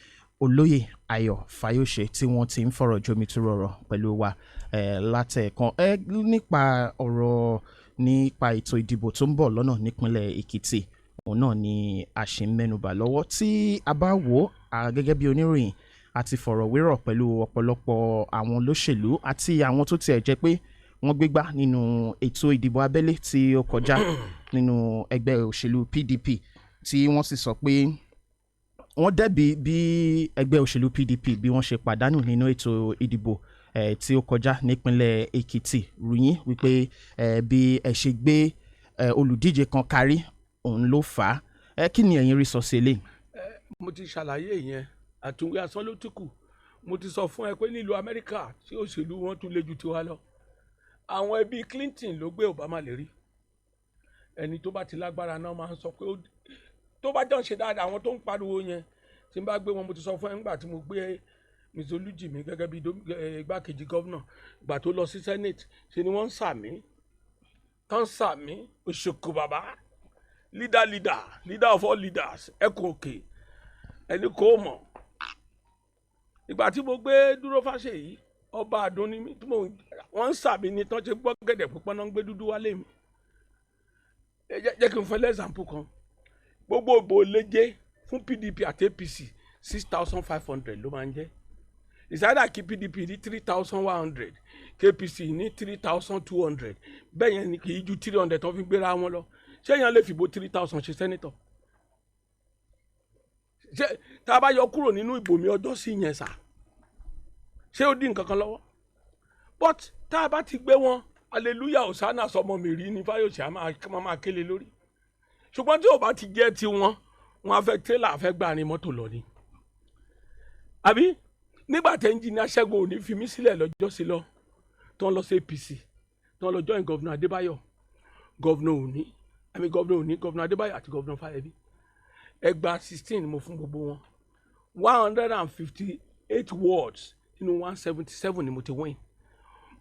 D: olóyè Ayo Fayose tí wọ́n ti ń fọ̀rọ̀ jomitoro ọ̀rọ̀ pẹ̀lú wa látẹ̀ẹ̀kan nípa ọ̀rọ̀ nípa ètò ìdìbò tó ń bọ̀ lọ́nà nípínlẹ̀ Ekiti òun náà ni a ṣì ń mẹ́nubà lọ́wọ́ tí a bá wò gẹ́gẹ́ bí oníròyìn àti fọ̀rọ̀wérọ̀ pẹ̀lú ọ̀pọ̀lọpọ̀ àwọn olóṣèlú àti àwọn tó tiẹ̀ jẹ́ pé wọ́n gbégbá nínú ètò ìdìbò abẹ́lé tí ó kọjá nínú ẹgbẹ́ òṣèlú PDP tí wọ́n sì sọ pé wọ́n dẹ́bi bí ẹgbẹ́ òṣèlú PDP bí wọ́n ṣe pàdánù nínú ètò ìdìbò tí ó kọjá nípínlẹ̀ Ekiti ròyìn wípé bí ẹ ṣe gbé olùdíje kan kárí òun ló fà á kí ni ẹ̀yin rí sọ sí eléyìí.
E: Mo ti ṣàlàyé yẹn àtúnwé asán ló tún kù. Mo ti sọ fún ẹ pé nílùú Amẹ́ríkà tí òṣèlú wọn tún le ju tiwa lọ. Àwọn ẹbí Clinton ló gbé Obama lérí. Ẹni tó bá ti lágbára náà máa ń sọ pé tó bá jọ ń ṣe dáadáa àwọn tó ń pariwo yẹn tí n bá gbé wọn. Mo ti sọ fún ẹ nígbà tí mo gbé Mr. Olújìmí gẹ́gẹ́ bí igbákejì gọ́vnà ìgbà tó lọ sí Senate ṣe ni wọ́n ń sàmí tán sàmí òṣòkò bàbá leader of all leaders ẹkùn òkè ẹni kò mọ̀. Ìgbà tí mo gbé dúró Fáṣèyí ọba àdún ni mí tí wọ́n ń sàmí ni tán ṣe gbọ́ gẹ̀dẹ̀ púpọ̀ náà ń gbé dúdú wálé mi. Jẹ́ kí n fẹ́ lẹ́sàmpù kan. Gbogbo ìbò léje fún PDP àti APC 6,500 ló máa ń jẹ́. Ìsáyédà kí PDP ní 3,100 KPC ní 3,200 bẹ́ẹ̀ yẹn ni kì í ju 300 tó fi gbéra wọn lọ. ṣé èèyàn lè fìbò 3,000 ṣe sẹ́nítọ̀ ṣé tá a bá yọ kúrò nínú ìbò mi ọjọ́ sí yẹn sà ṣé ó dín nǹkan kan lọ́wọ́ but tá a bá ti gbé wọn hallelujah hosanna sọmọ mi rí ní Fáyọ̀ṣe a máa kélé lórí ṣùgbọ́n tí ò bá ti jẹ́ ti wọn á fẹ́ tírélà fẹ́ gbàrin mọ́tò lọ ni àbí nígbà tí ẹnjìnìá Ṣẹ́gun ò ní fi mí sílẹ̀ lọ́jọ́ sí lọ tó ń lọ sí APC tó ń lọ join gọ́vnà Adébáyọ̀ gọ́vnà Adébáyọ̀ àti gọ́vnà Fáyẹmí ẹgbà 16 ni mo fún gbogbo wọn 158 wards nínú 177 ni mo ti win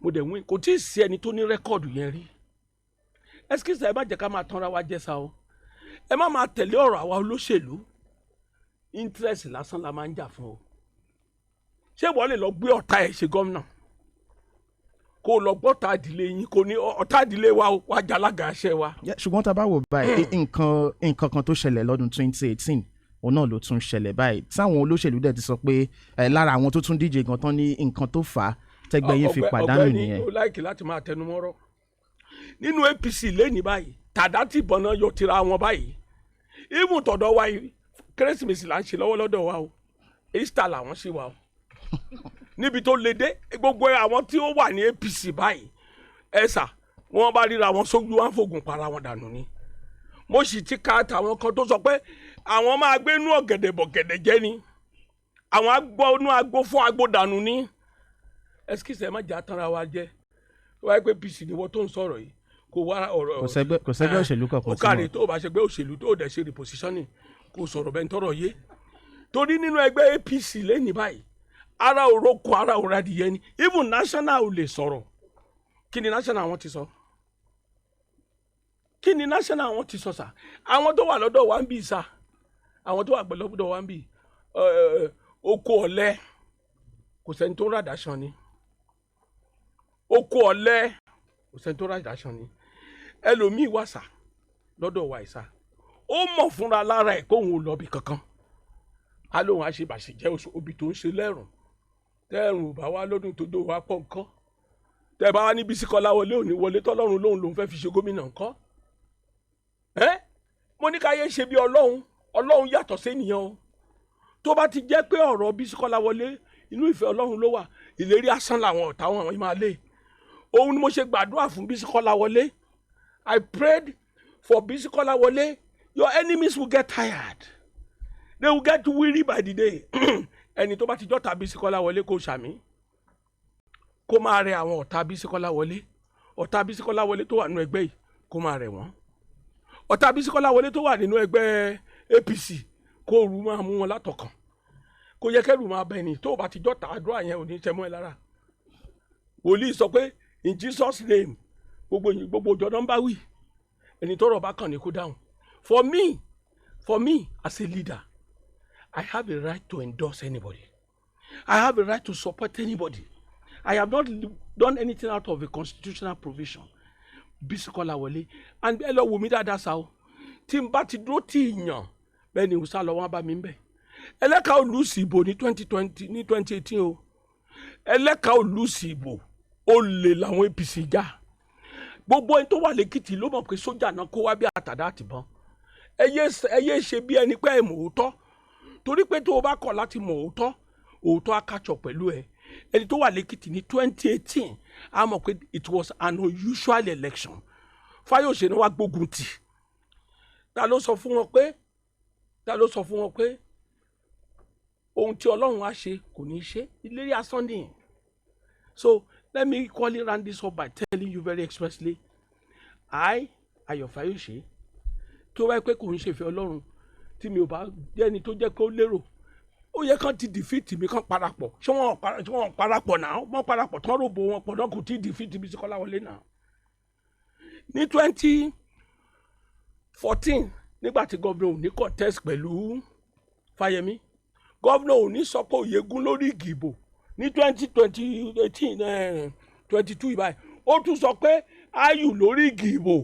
E: mo dẹ̀ win kò tí ì sí ẹni tó ní rẹ́kọ̀dù yẹn rí ẹsikísà ẹ má jẹ́ ká máa tanra wa jẹ́ sa o ẹ má máa tẹ̀lé ọ̀rọ̀ àwa olóṣèlú interest lásán la máa ń jà fún o ṣé wọ́n lè lọ gbé ọ̀tá ẹ̀ ṣe gómìnà kó o lọ gbọ́ ọ̀tá ìdílé yín kò ní ọ̀tá ìdílé wa wá jalága àṣẹ wa.
D: ṣùgbọ́n tá a bá wò báyìí nǹkan kan tó ṣẹlẹ̀ lọ́dún 2018 òun náà ló tún ṣẹlẹ̀ báyìí táwọn olóṣèlú dẹ̀ ti sọ pé lára àwọn tó tún díje gan tán ní nǹkan tó fà á tẹ́gbẹ́ yín fi pàdánù nìyẹn.
E: ọ̀gbẹ́ni ó láìkì láti máa tẹnumọ́rọ̀ nínú APC lẹ́ni báyìí tàdá tí ìbọn náà yọ tira wọn báyìí even tọ̀dọ̀ wa yìí kérésìmesì là ń ṣe lọ́wọ́ lọ́dọ̀ wa o Easter làwọn ṣe wa o níbi tó le dé gbogbo àwọn tí ó wà ní APC báyìí ẹ̀sà wọ́n bá ríra wọn sójú wọn fògùn para wọn dànù ni mo sì ti ka tàwọn kan tó sọ pé àwọn máa gbé inú ọ̀gẹ̀dẹ̀ bọ̀gẹ̀dẹ̀ jẹ́ ni àwọn agbó inú agbó fún agbó dànù ni ẹsikísẹ má jà tanra wa jẹ wáyé pé APC ni wọ́n tó ń sọ̀rọ̀ yìí kò wá ọ̀rọ̀
D: kò sẹ́gbẹ́ òṣèlú kankan
E: ó kàrí tó o bá ṣẹgbẹ́ òṣèlú tó o dẹ̀ ṣe repositioning kò sọ̀rọ̀ bẹ́ẹ̀ ń tọrọ yé torí nínú ẹgbẹ́ APC lẹ́ni báyìí ara òrókò ara òradìyẹ ni even national ò lè sọ̀rọ̀ kí ni national wọn ti sọ sà àwọn tó wà lọ́dọ̀ wa ń bì sà àwọn tó wà lọ́dọ̀ wa ń bì oko ọ̀lẹ kò sẹ́ni tó ràdà ṣan ni oko ọ̀lẹ kò sẹ́ni tó ràdà ṣan ni ẹlòmíì wà sà lọ́dọ̀ wa ìsà ó mọ̀ fúnra lára ẹ̀ kóun ò lọ́bì kankan á lóun á ṣe bàṣẹjẹ́ òbí tó ń ṣe lẹ́rùn tẹ́rùn bá wá lọ́dún tó dó wa pọ̀ nǹkan tẹ́ bá wá ní Bísí Kọ́láwọlé òní wọlé tọ́lọ́run lòun fẹ́ fi ṣe gómìnà nǹkan mo ní ká yé ṣe bí ọlọ́run yàtọ̀ sénìyàn o tó bá ti jẹ́ pé ọ̀rọ̀ Bísí Kọ́láwọlé inú ìfẹ́ ọlọ́run ló wà ìlérí asán làwọn ọ̀tá wọn máa lé òun ni mo ṣe gbàdúrà fún Bísí Kọ́láwọlé I prayed for Bísí Kọ́láwọlé your enemies will get tired they will get weary by the day ẹni tó bá ti jọ́ta Bísí Kọ́láwọlé kó ṣàmì kó máa rẹ àwọn ọ̀tá Bísí Kọ́láwọlé tó wà nínú ẹgbẹ́ yìí kó máa rẹ wọ́n ọ̀tá Bísí Kọ́láwọlé tó wà nínú ẹgbẹ́ APC kó rú máa mú wọn látọkàn kó yẹ kẹ́rù máa bẹ̀ ni tó o bá ti jọ́ta àdúrà yẹn ò ní tẹ́ mọ́ ẹ lára wòlíì sọ pé in Jesus name gbogbo òjò nọ́mbà wì ẹni tó rọ̀ bá kàn ní kó dáhùn for me as a leader I have a right to endorse anybody. I have a right to support anybody. I have not done anything out of a constitutional provision. Bísí Kọ́láwọlé and ẹ lọ wò mí dáadáa sa o tí n bá ti dúró tí ìyàn bẹ́ẹ̀ ni ìwúsá lọ wọ́n bá mi ń bẹ̀. Ẹlẹ́ka ò lùsì ìbò ní 2018 o. Ẹlẹ́ka ò lùsì ìbò ó lè làwọn APC já. Gbogbo ẹni tó wà lẹ́kìtì ló mọ̀ pé sójà náà kó wá bí àtàdá àtìbọn. Ẹ yé ṣe bí ẹni pé ẹ mọ̀ òótọ́. Torí pé tó o bá kọ̀ láti mọ̀ òótọ́ á kàtsọ̀ pẹ̀lú ẹ ẹni tó wà lẹ́kìtì ní 2018 a mọ̀ pé it was an unusual election Fáyọ̀ṣe ni wàá gbógun tì ta ló sọ fún wọn pé ohun tí Ọlọ́run á ṣe kò ní í ṣe ìlérí asán nìyẹn so let me equally round this up by telling you very expressly Ayo Fayose tí ó wáyé pé kò ń ṣèfẹ́ Ọlọ́run tí mi ò bá jẹ́ ẹni tó jẹ́ pé ó lérò ó yẹ kán ti defeat mi kán parapọ̀ ṣé wọ́n parapọ̀ náà wọ́n parapọ̀ tán rògbò wọn pọ̀ náà kò tí defeat Bísí Kọ́láwọlé náà. ní 2014 nígbà tí gómìnà òní contest pẹ̀lú Fáyẹmí gómìnà òní sọ pé Oyègún lórí ìgìbò ní 2018 22 ìbáyìí ó tún sọ pé Ayù lórí ìgìbò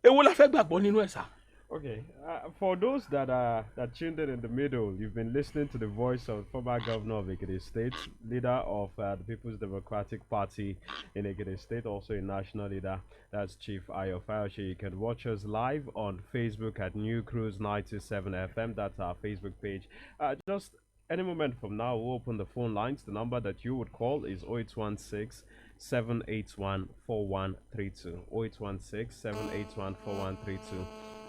E: èwo la fẹ́ gbàgbọ́ nínú ẹ̀ sá.
C: Okay, for those that tuned in the middle, you've been listening to the voice of former governor of Ekiti State, leader of the People's Democratic Party in Ekiti State, also a national leader. That's Chief Ayo Fayose. You can watch us live on Facebook at NewCruse 97 FM. That's our Facebook page. Just any moment from now, we'll open the phone lines. The number that you would call is 0816 781 4132. 0816 781 4132.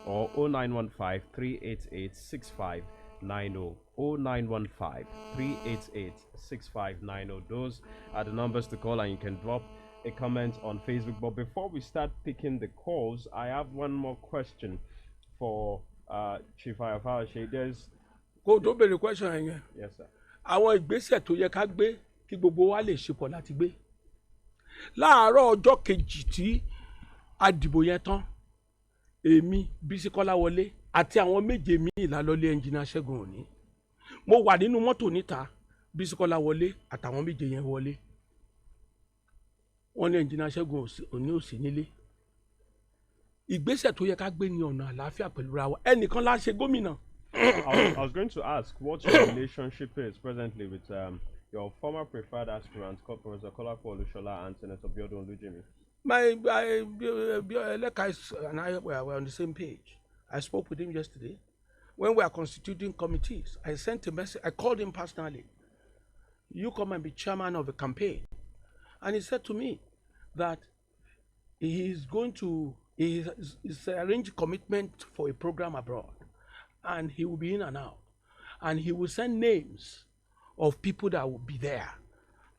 C: Or 0915 388 6590. 0915 388 6590. Those are the numbers to call, and you can drop a comment on Facebook. But before we start picking the calls, I have one more question for Chief Ayo Fayose. There's
E: kó tó béèrè question yẹn.
C: Yes, sir.
E: Àwọn ìgbésẹ̀ tó yẹ ká gbé kí gbogbo wa lè ṣepọ̀ láti gbé. Láàárọ̀ ọjọ́ kejì tí a dìbò yẹn tán, èmi Bísí Kọ́láwọlé àti àwọn méje míì la lọ lé ẹnjìnà Ṣẹ́gun Òní. Mo wà nínú mọ́tò níta, Bísí Kọ́láwọlé àtàwọn méje yẹn wọlé. Wọ́n ní ẹnjìnà Ṣẹ́gun Òní ò sí nílé. Ìgbésẹ̀ tó yẹ ká gbé ní ọ̀nà àlàáfíà pẹ̀lú ra wa. Ẹnìkan lá ṣe gómìnà.
C: I was going to ask what your relationship is presently with your former preferred aspirants, Professor Kolapo Olushola and Senator Biodun Olujimi.
E: My Eleka and I were on the same page. I spoke with him yesterday. When we are constituting committees, I sent a message. I called him personally. You come and be chairman of a campaign. And he said to me that he's arranged commitment for a program abroad. And he will be in and out. And he will send names of people that will be there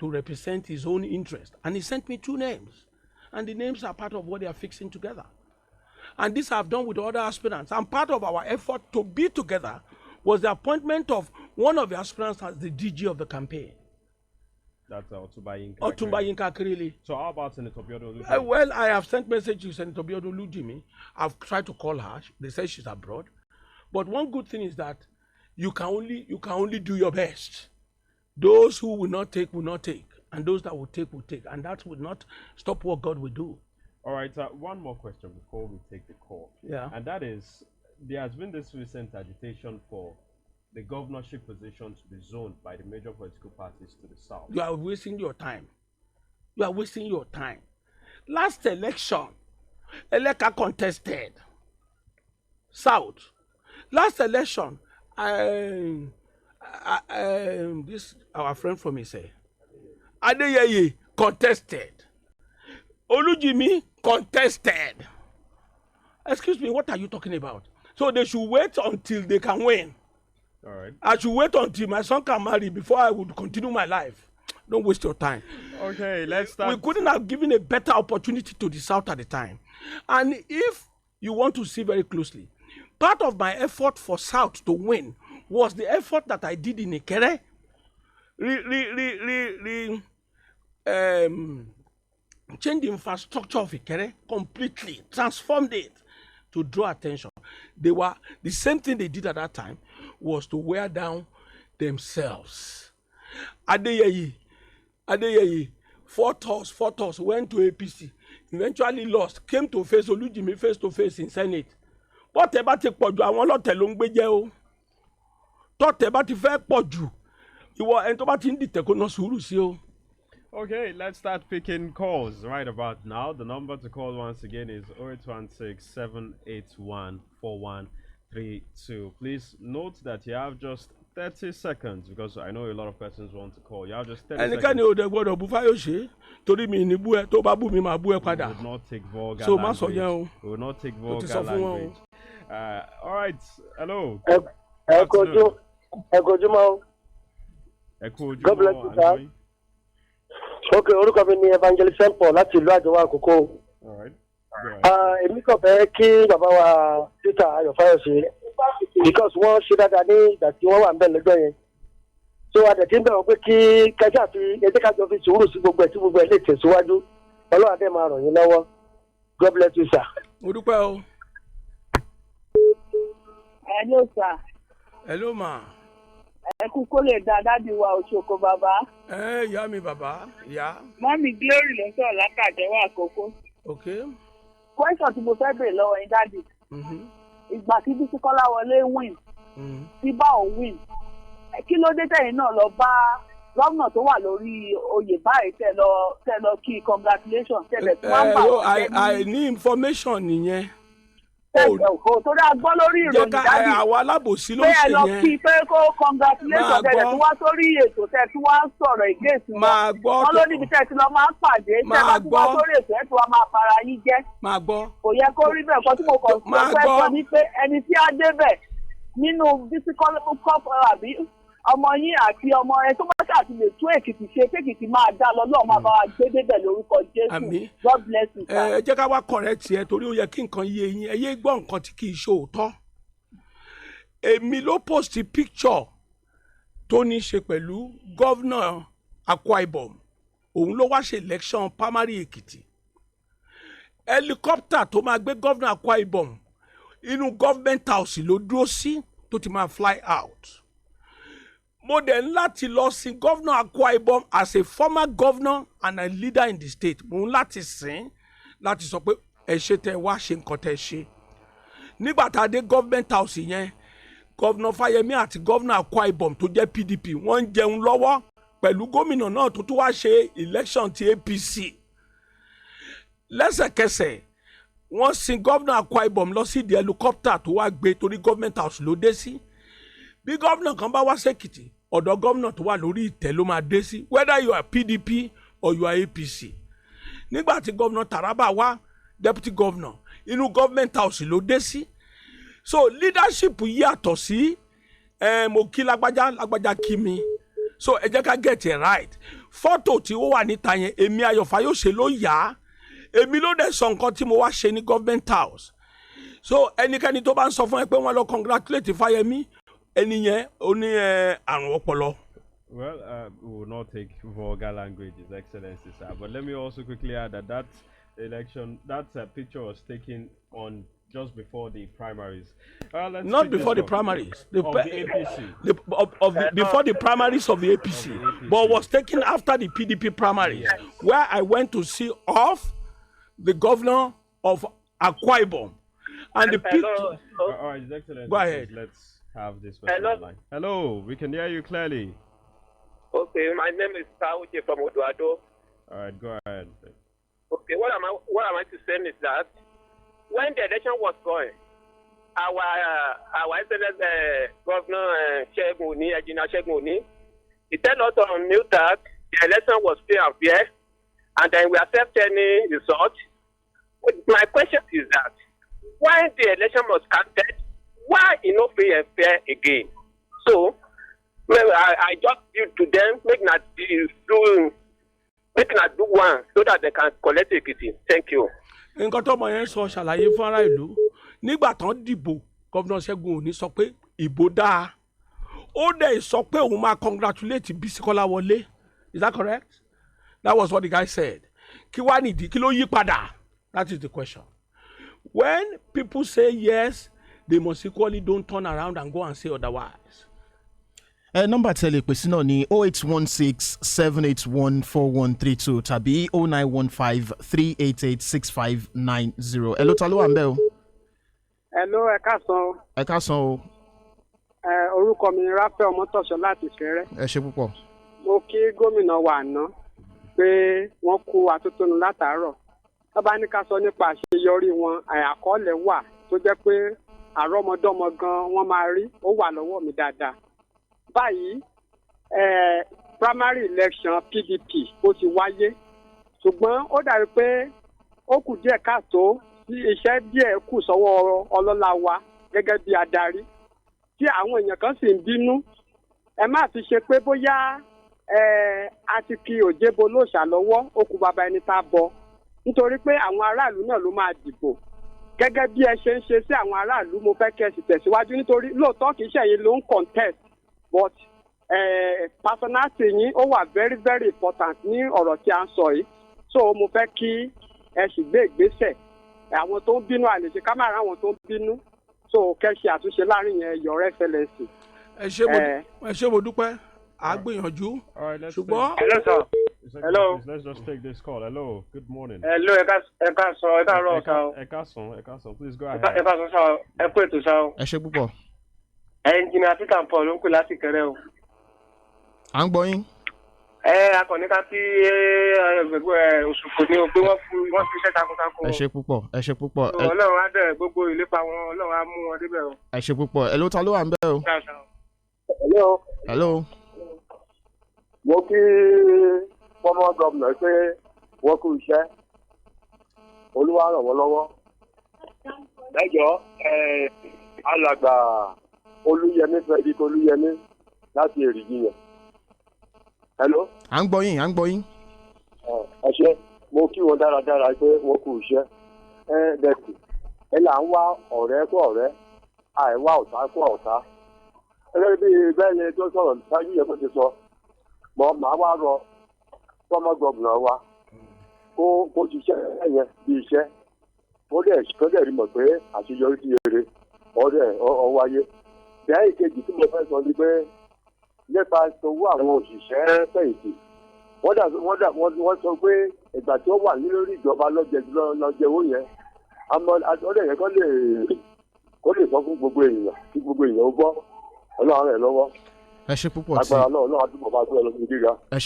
E: to represent his own interest. And he sent me 2 names. And the names are part of what they are fixing together. And this I've done with other aspirants. And part of our effort to be together was the appointment of one of the aspirants as the DG of the campaign.
C: That's Otumba
E: Yinka Akirili.
C: So how about Senator Biodun Olujimi?
E: Well, I have sent message to Senator Biodun Olujimi. I've tried to call her. They say she's abroad. But one good thing is that you can only do your best. Those who will not take, and those that will take, and that will not stop what God will do.
C: All right, one more question before we take the call.
E: Yeah.
C: And that is, there has been this recent agitation for the governorship position to be zoned by the major political parties to the south.
E: You are wasting your time. Last election, Eleka contested south. Last election, this our friend from Ikere, Adeyeye contested. Olujimi contested. Excuse me, what are you talking about? So they should wait until they can win.
C: All right.
E: I should wait until my son can marry before I would continue my life. Don't waste your time.
C: Okay, let's start.
E: We couldn't have given a better opportunity to the south at the time. And if you want to see very closely, part of my effort for South to win was the effort that I did in Ikere. Change the infrastructure of Ikere completely, transformed it to draw attention. The same thing they did at that time was to wear down themselves. Adeyeye, fought us, went to APC, eventually lost, came to face Olujimi face to face in Senate. Tọ́tẹ̀ bá ti pọ̀jù àwọn ọlọ́tẹ̀ ló ń gbé jẹ́ o. Tọ́tẹ̀ bá ti fẹ́ pọ̀jù ìwọ ẹni tó bá ti ń dìtẹ̀ kó ná sùúrù sí o.
C: Okay, let's start picking calls right about now. The number to call once again is 0816-781-4132. Please note that you have just 30 seconds because I know a lot of persons want to call. You have just 30 seconds.
E: Ẹnikẹ́ni ò dẹ̀ gbọ́dọ̀ bú Fáyọ̀ṣe torí mi ní bú ẹ tó bá bú mi máa bú ẹ padà.
C: We will not take vulgar
E: So má
C: language.
E: sọ yẹn o.
C: We will not take vulgar
E: sọ fún wọn o.
C: language. All right, hello.
F: Ẹ kojú mọ́. God bless you, sir. Okay, orúkọ mi ni Evangelist Paul láti ìlú Àjọwọ́ Àkókò.
C: All right.
F: Èmi kàn fẹ́ kí bàbá wa Peter Ayo Fayose because wọ́n ṣe dáadáa ní ìgbà tí wọ́n wà ń bẹ̀ lọ́jọ́ yẹn. So adẹ̀ tí ń bẹ̀rù pé kí kẹjá àti ẹjẹ́ kájọ fi sùúrù sí gbogbo ẹ̀ tí gbogbo ẹ̀ lè tẹ̀síwájú. Ọlọ́run adé máa ràn yín lọ́wọ́. God bless you, sir.
E: Mo dúpẹ́ o.
G: Hello, sir.
E: Hello ma.
G: Ẹ kú kó lè da dádì wa Òṣogbo bàbá.
E: Ìyá mi bàbá, ìyá.
G: Mọ́mí Glory ló ń sọ̀rọ̀ látàjẹ́wọ́ Àkókò.
E: Okay.
G: Question tí mo fẹ́ bèèrè lọ́wọ́ yín dádì. ìgbà tí Bísí Kọ́láwọlé win tí bá ò win kí ló dé tẹ̀yìn náà lọ bá gómìnà tó wà lórí oyè báyìí tẹ lọ kí congratulations tẹ̀lẹ̀ tí wọ́n bá wọn
E: jẹ́ ní information nìyẹn.
G: torí a gbọ́ lórí ìròyìn dájú
E: àwọn alábòsí ló ń
G: pé
E: ṣe
G: ẹ lọ
E: yẹn.
G: kí pé kó congratulations tẹ̀lẹ̀ tí wọ́n sórí ètò tẹ̀ tí wọ́n sọ̀rọ̀ ìgbésí
E: máa gbọ́
G: wọn ló níbi tẹ̀ tí lọ máa ń pàdé tẹ̀ bá tí wọ́n sórí ètò ẹ̀ tí wọ́n máa fara yín jẹ́.
E: máa gbọ́.
G: kò yẹ kó rí bẹ́ẹ̀ kó tí mo kàn sọ ní pé ẹni tí á débẹ̀ nínú Bísí Kọ́láwọlé àbí ọmọ yín àti ọmọ ẹ tó bá ṣàti lè tún Èkìtì ṣe kékìtì máa dá lọ lọ́ọ̀ máa bá wa gbé débẹ̀ lórúkọ Jésù. God bless you.
E: ẹ jẹ́ ká wá correct ẹ torí ó yẹ kí nǹkan yé yín ẹ yé gbọ́ nǹkan tí kì í ṣe òótọ́. èmi ló post picture tó ní ṣe pẹ̀lú gọ́vnà Akwa Ibom òun ló wá ṣe election primary Èkìtì. helicopter tó máa gbé gọ́vnà Akwa Ibom inú government house ló dúró sí tó ti máa fly out. mo dẹ̀ ń láti lọ sí governor Akwa Ibom as a former governor and a leader in the state mo ń láti sìn láti sọ pé ẹ ṣe tẹ wá ṣe nǹkan tẹ ṣe. nígbà tá a dé government house yẹn governor Fáyẹmí àti governor Akwa Ibom tó jẹ́ PDP wọ́n ń jẹun lọ́wọ́ pẹ̀lú gómìnà náà tó tún wá ṣe election ti APC. lẹ́sẹ̀kẹsẹ̀ wọ́n sin governor Akwa Ibom lọ sí di helicopter tó wá gbé torí government house ló dé sí. bí gómìnà kan bá wá sẹ́kìtì ọ̀dọ̀ gómìnà tó wà lórí ìtẹ́ ló máa dé sí whether you are PDP or you are APC. nígbà tí gómìnà Taraba wá deputy governor inú government house ló dé sí. so leadership yàtọ̀ sí mo kí lágbájá kí mi so ẹ jẹ́ ká get it right. fọ́tò tí ó wà níta yẹn èmi Ayo Fayose ló yà á èmi ló dẹ̀ sọ nǹkan tí mo wá ṣe ní government house. so ẹnikẹ́ni tó bá ń sọ fún ẹ pé wọ́n lọ congratulate Fáyẹmí ẹni yẹn ó ní àrùn ọpọlọ.
C: Well, we will not take vulgar language, His Excellency, sir. But let me also quickly add that election, that picture was taken on just before the primaries.
E: Not before the primaries.
C: Of the APC.
E: Before the primaries of the APC. But was taken after the PDP primaries, yes. Where I went to see off the governor of Akwa Ibom. And the picture...
C: All right, His Excellency.
E: Go ahead.
C: Let's have this person online. Hello, we can hear you clearly.
H: Okay, my name is Sauche from Oduado.
C: All right, go ahead.
H: Okay, what am I to say is that when the election was going, our excellent governor Shegun, he tell us on news that the election was fair and fair, and then we accept any result. My question is that when the election was counted, why you not fair and fair again? So I just give to them, make not do one so that they can collect Ekiti. Thank you.
E: nǹkan tó mọ̀ yẹn sọ ṣàlàyé fún ará ìlú nígbà tán dìbò gómìnà Ṣẹ́gun Òní sọ pé ìbò dáa ó dẹ̀ sọ pé òun máa congratulate Bísí Kọ́láwọlé. Is that correct? That was what the guy said. Kí wá nìdí kí ló yí padà? That is the question. When people say yes, they must equally don't turn around and go and say otherwise.
D: Nọ́mbà tẹ́lẹ̀ pèsè náà ni 08167814132 tàbí 09153886590. Hello, ta ló wà ńbẹ̀ o?
I: Hello, ẹ káàsán.
D: Ẹ káàsán o.
I: Orúkọ mi ni Ráfẹ́ Ọmọ́tọ̀ṣọ́ láti Ìkẹrẹ.
D: Ẹ ṣé púpọ̀.
I: Mo kí gómìnà wa àná pé wọ́n kú atótónu látàárọ̀. Tọ́ba ní ká sọ nípa àṣeyọrí wọn, àkọọ́lẹ̀ wà tó jẹ́ pé àrọ́mọdọ́mọ gan wọ́n máa rí, ó wà lọ́wọ́ mi dáadáa. Báyìí primary election PDP ó ti wáyé ṣùgbọ́n ó dàbí pé ó kù díẹ̀ káàtó tí iṣẹ́ díẹ̀ kù sọ́wọ́ ọlọ́lá wa gẹ́gẹ́ bí adarí tí àwọn èèyàn kan sì ń bínú ẹ má fi ṣe pé bóyá a ti kí òjébo lóòṣà lọ́wọ́ ó kù bàbá ẹni tá a bọ nítorí pé àwọn aráàlú náà ló máa dìbò gẹ́gẹ́ bí ẹ ṣe ń ṣe sí àwọn aráàlú mo fẹ́ kẹ́ ẹ sì tẹ̀síwájú nítorí lóòótọ́ kì í ṣẹ̀yìn ló ń contest but personality yín ó wà very very important ní ọ̀rọ̀ tí a ń sọ yìí so mo fẹ́ kí ẹ sì gbé ìgbésẹ̀ àwọn tó ń bínú àlejò ká má ra àwọn tó ń bínú so kẹ́ ṣe àtúnṣe láàrin yẹn your excellency.
E: ẹ ṣé mo dúpẹ́ à á gbìyànjú ṣùgbọ́n
C: Hello. Let's just take this call. Hello. Good morning.
J: Hello,
C: Ekason. Please go ahead.
D: ẹ ṣe púpọ̀.
J: Engineer Peter Paul ń pè láti Ìkẹrẹ o.
D: à ń gbọ́ yín.
J: Akọni ká sí Òṣùpò ní o pé wọ́n fi iṣẹ́ takuntakun.
D: ẹ ṣe púpọ̀.
J: Ọlọ́run á dẹ̀ gbogbo ìlépa wọn, Ọlọ́run á mú wọn débẹ̀ o.
D: ẹ ṣe púpọ̀. ẹ ló ta ló wà ń bẹ̀ o. hello.
F: mo kí former governor pé wọ́n kú iṣẹ́ olúwa ràn wọ́n lọ́wọ́. lẹ́jọ́ alàgbà olúyẹmí fẹ́ẹ́ olúyẹmí láti èrìgì yẹn. hello.
D: à ń gbọ́ yín.
F: ẹ ṣé mo kí wọn dáradára pé wọ́n kú iṣẹ́. bẹ́ẹ̀ni ẹ là ń wá ọ̀rẹ́ kó ọ̀rẹ́ àìwá ọ̀tá kó ọ̀tá. gẹ́gẹ́ bí bẹ́ẹ̀ ni tó sọ̀rọ̀ ṣáájú yẹn kó ti sọ màá wá rọ former governor wa kó ṣiṣẹ́ yẹn bí iṣẹ́ ó dẹ̀ rí mọ̀ pé àṣeyọrí ti yẹrẹ ọwáyé. bẹ́ẹ̀ ìkejì tí mo fẹ́ sọ ni pé nípa owó àwọn òṣìṣẹ́ fẹ̀yìntì wọ́n sọ pé ìgbà tí ó wà lórí ìjọba lọ́jẹ̀ owó yẹn ọdẹ yẹn kó lè sọ fún gbogbo èèyàn kí gbogbo èèyàn ó gbọ́ ọlọ́run rẹ̀ lọ́wọ́.
D: ẹ ṣe púpọ̀ tí
F: agbára náà àdúgbò bá gbé ọlọ́run gíga.
D: ẹ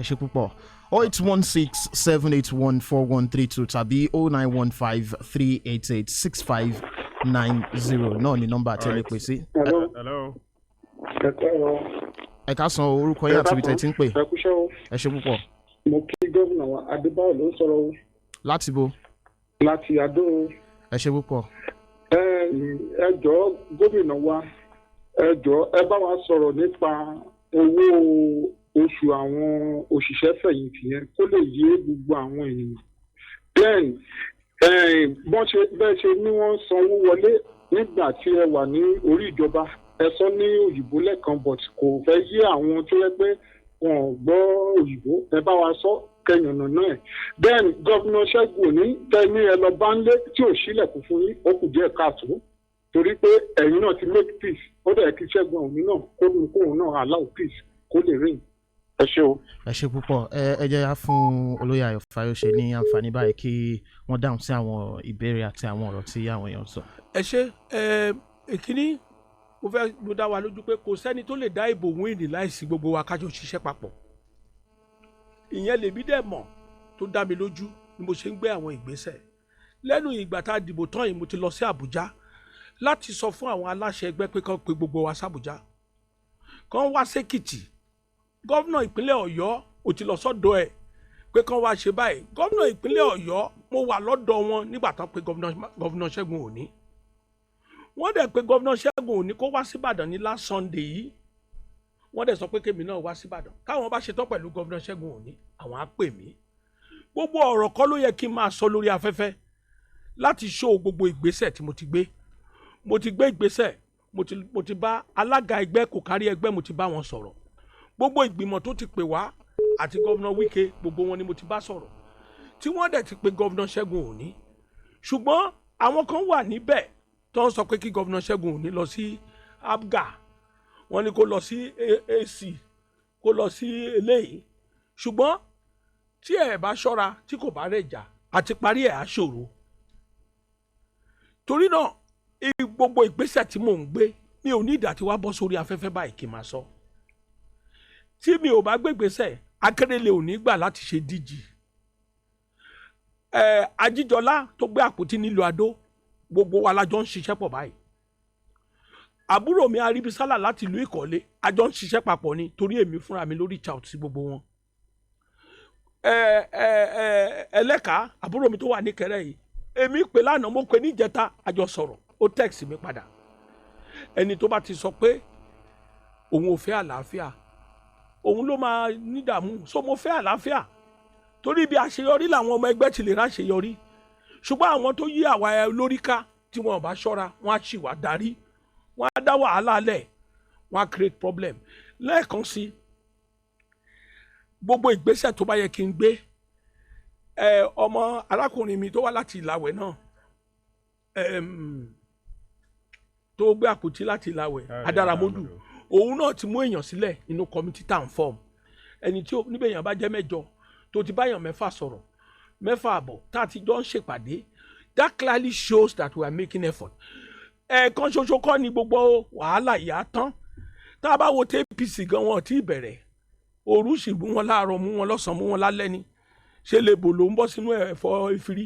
D: ṣe púpọ̀ 0816-781-4132 tàbí 0915-388-6590 náà ni nọ́mbà tí ẹ lè pè sí.
C: Hello.
D: ẹ ká san orúkọ yín àti ibi tẹ́ ti ń pè. ẹ ṣe púpọ̀.
K: mo kí gómìnà wa Adébáyọ̀ ló ń sọ̀rọ̀ o.
D: láti bo.
K: láti Adó.
D: ẹ ṣe púpọ̀.
K: ẹ jọ̀ọ́ gómìnà wa ẹ jọ̀ọ́ ẹ bá wa sọ̀rọ̀ nípa owó oṣù àwọn òṣìṣẹ́ fẹ̀yìntì yẹn kó lè yé gbogbo àwọn ènìyàn. then bẹ́ẹ̀ ṣe ni wọ́n sanwó wọlé nígbà tí ẹ wà ní orí ìjọba ẹ sọ ní òyìnbó lẹ́ẹ̀kan but kò fẹ́ yé àwọn tó yẹ pé wọn ò gbọ́ òyìnbó ẹ bá wa sọ kẹyànnà náà. then gọ́vùnà Ṣẹ́gun Òní tẹ́ni ẹ lọ bá ń lé tí ò sílẹ̀kùn fún yín ó kù díẹ̀ káàtó torí pé ẹ̀yin náà ti make peace ó dẹ̀ kí Ṣẹ́gun Òní náà kóhun náà allow peace kó lè rìn. ẹ ṣé o.
D: ẹ ṣé púpọ̀ ẹ jẹ́ á fún olóyè Ayọ̀ Fayose ní àǹfààní báyìí kí wọ́n dáhùn sí àwọn ìbéèrè àti àwọn ọ̀rọ̀ tí àwọn èèyàn sọ.
E: ẹ ṣé ìkíní mo dá wa lójú pé kò sẹ́ni tó lè dá ìbò wíìnì láìsí gbogbo wa kájọ ṣiṣẹ́ papọ̀. ìyẹn lèmi dẹ̀ mọ̀ tó dá mi lójú ni mo ṣe ń gbé àwọn ìgbésẹ̀. lẹ́nu ìgbà tá a dìbò tán yìí mo ti lọ sí Àbújá láti sọ fún àwọn aláṣẹ ẹgbẹ́ pé kán pe gbogbo wa sàbújá kán wá sékìtì gọ́vnà ìpínlẹ̀ Ọ̀yọ́ ò ti lọ sọ́dọ̀ ẹ̀ pé kán wá ṣe báyìí gọ́vnà ìpínlẹ̀ Ọ̀yọ́ mo wà lọ́dọ̀ wọn nígbà tán pé gọ́vnà Ṣẹ́gun Òní wọ́n dẹ̀ pé gọ́vnà Ṣẹ́gun Òní kó wá síbàdàn ní last Sunday yìí wọ́n dẹ̀ sọ pé kémi náà wá síbàdàn táwọn bá ṣetán pẹ̀lú gọ́vnà Ṣẹ́gun Òní àwọn á pè mí gbogbo ọ̀rọ̀ kọ́ ló yẹ kí n máa sọ lórí afẹ́fẹ́ láti ṣó gbogbo ìgbésẹ̀ tí mo ti gbé ìgbésẹ̀ mo ti bá alága ẹgbẹ́ kò kárí ẹgbẹ́ mo ti bá wọn sọ̀rọ̀ gbogbo ìgbìmọ̀ tó ti pè wá àti gọ́vnà Wike gbogbo wọn ni mo ti bá sọ̀rọ̀ tí wọ́n dẹ̀ ti pe gọ́vnà Ṣẹ́gun Òní ṣùgbọ́n àwọn kan wà níbẹ̀ tó ń sọ pé kí gọ́vnà Ṣẹ́gun Òní lọ sí APGA wọ́n ní kó lọ sí AC kó lọ sí eléyìí ṣùgbọ́n tí ẹ bá ṣọ́ra tí kò bá rẹ̀ jà àti parí ẹ̀ á ṣòro torí náà gbogbo ìgbésẹ̀ tí mò ń gbé mi ò ní ìdá tí wàá bọ́ sórí afẹ́fẹ́ báyìí kí n máa sọ tí mi ò bá gbégbésẹ̀ Akérèlé ò ní gbà láti ṣe díjì Ajíjọlá tó gbé àpótí nílùú Adó gbogbo wa la jọ ń ṣiṣẹ́ pọ̀ báyìí àbúrò mi Arìbísálà láti ìlú Ìkọ̀lé a jọ ń ṣiṣẹ́ papọ̀ ni torí èmi fúnra mi lórí chat sí gbogbo wọn Ẹlẹ́ka àbúrò mi tó wà ní Ìkẹrẹ yìí èmi pè lánàá mo pè níjẹta a jọ sọ̀rọ̀ ó text mi padà ẹni tó bá ti sọ pé òun ò fẹ́ àlàáfíà òun ló máa nídààmú so mo fẹ́ àlàáfíà torí bí àṣeyọrí làwọn ọmọ ẹgbẹ́ ti lè ráṣeyọrí ṣùgbọ́n àwọn tó yí àwa lórí ká tí wọn ò bá ṣọ́ra wọn á ṣì wá darí wọn á dá wàhálà lẹ̀ wọn á create problem lẹ́ẹ̀kan sí gbogbo ìgbésẹ̀ tó bá yẹ kí n gbé ọmọ arákùnrin mi tó wá láti Ìlàwẹ̀ náà tó gbé àpótí láti Ìlàwẹ̀ Adáramódù òun náà ti mú èèyàn sílẹ̀ nínú committee town form ẹni tí níbẹ̀ yẹn bá jẹ́ mẹ́jọ tó ti báyàn mẹ́fà sọ̀rọ̀ mẹ́fà àbọ̀ tá a ti jọ ń ṣèpàdé that clearly shows that we are making effort. ẹ̀ẹ̀kan ṣoṣo kọ́ ni gbogbo wàhálà ìyá tán tá a bá wo APC gan wọn tí ì bẹ̀rẹ̀ òru sì mú wọn láàárọ̀ mú wọn lọ́sàn-án mú wọn lálẹ́ ni ṣe lè bò ló ń bọ́ sínú ẹ̀fọ́ ìfiri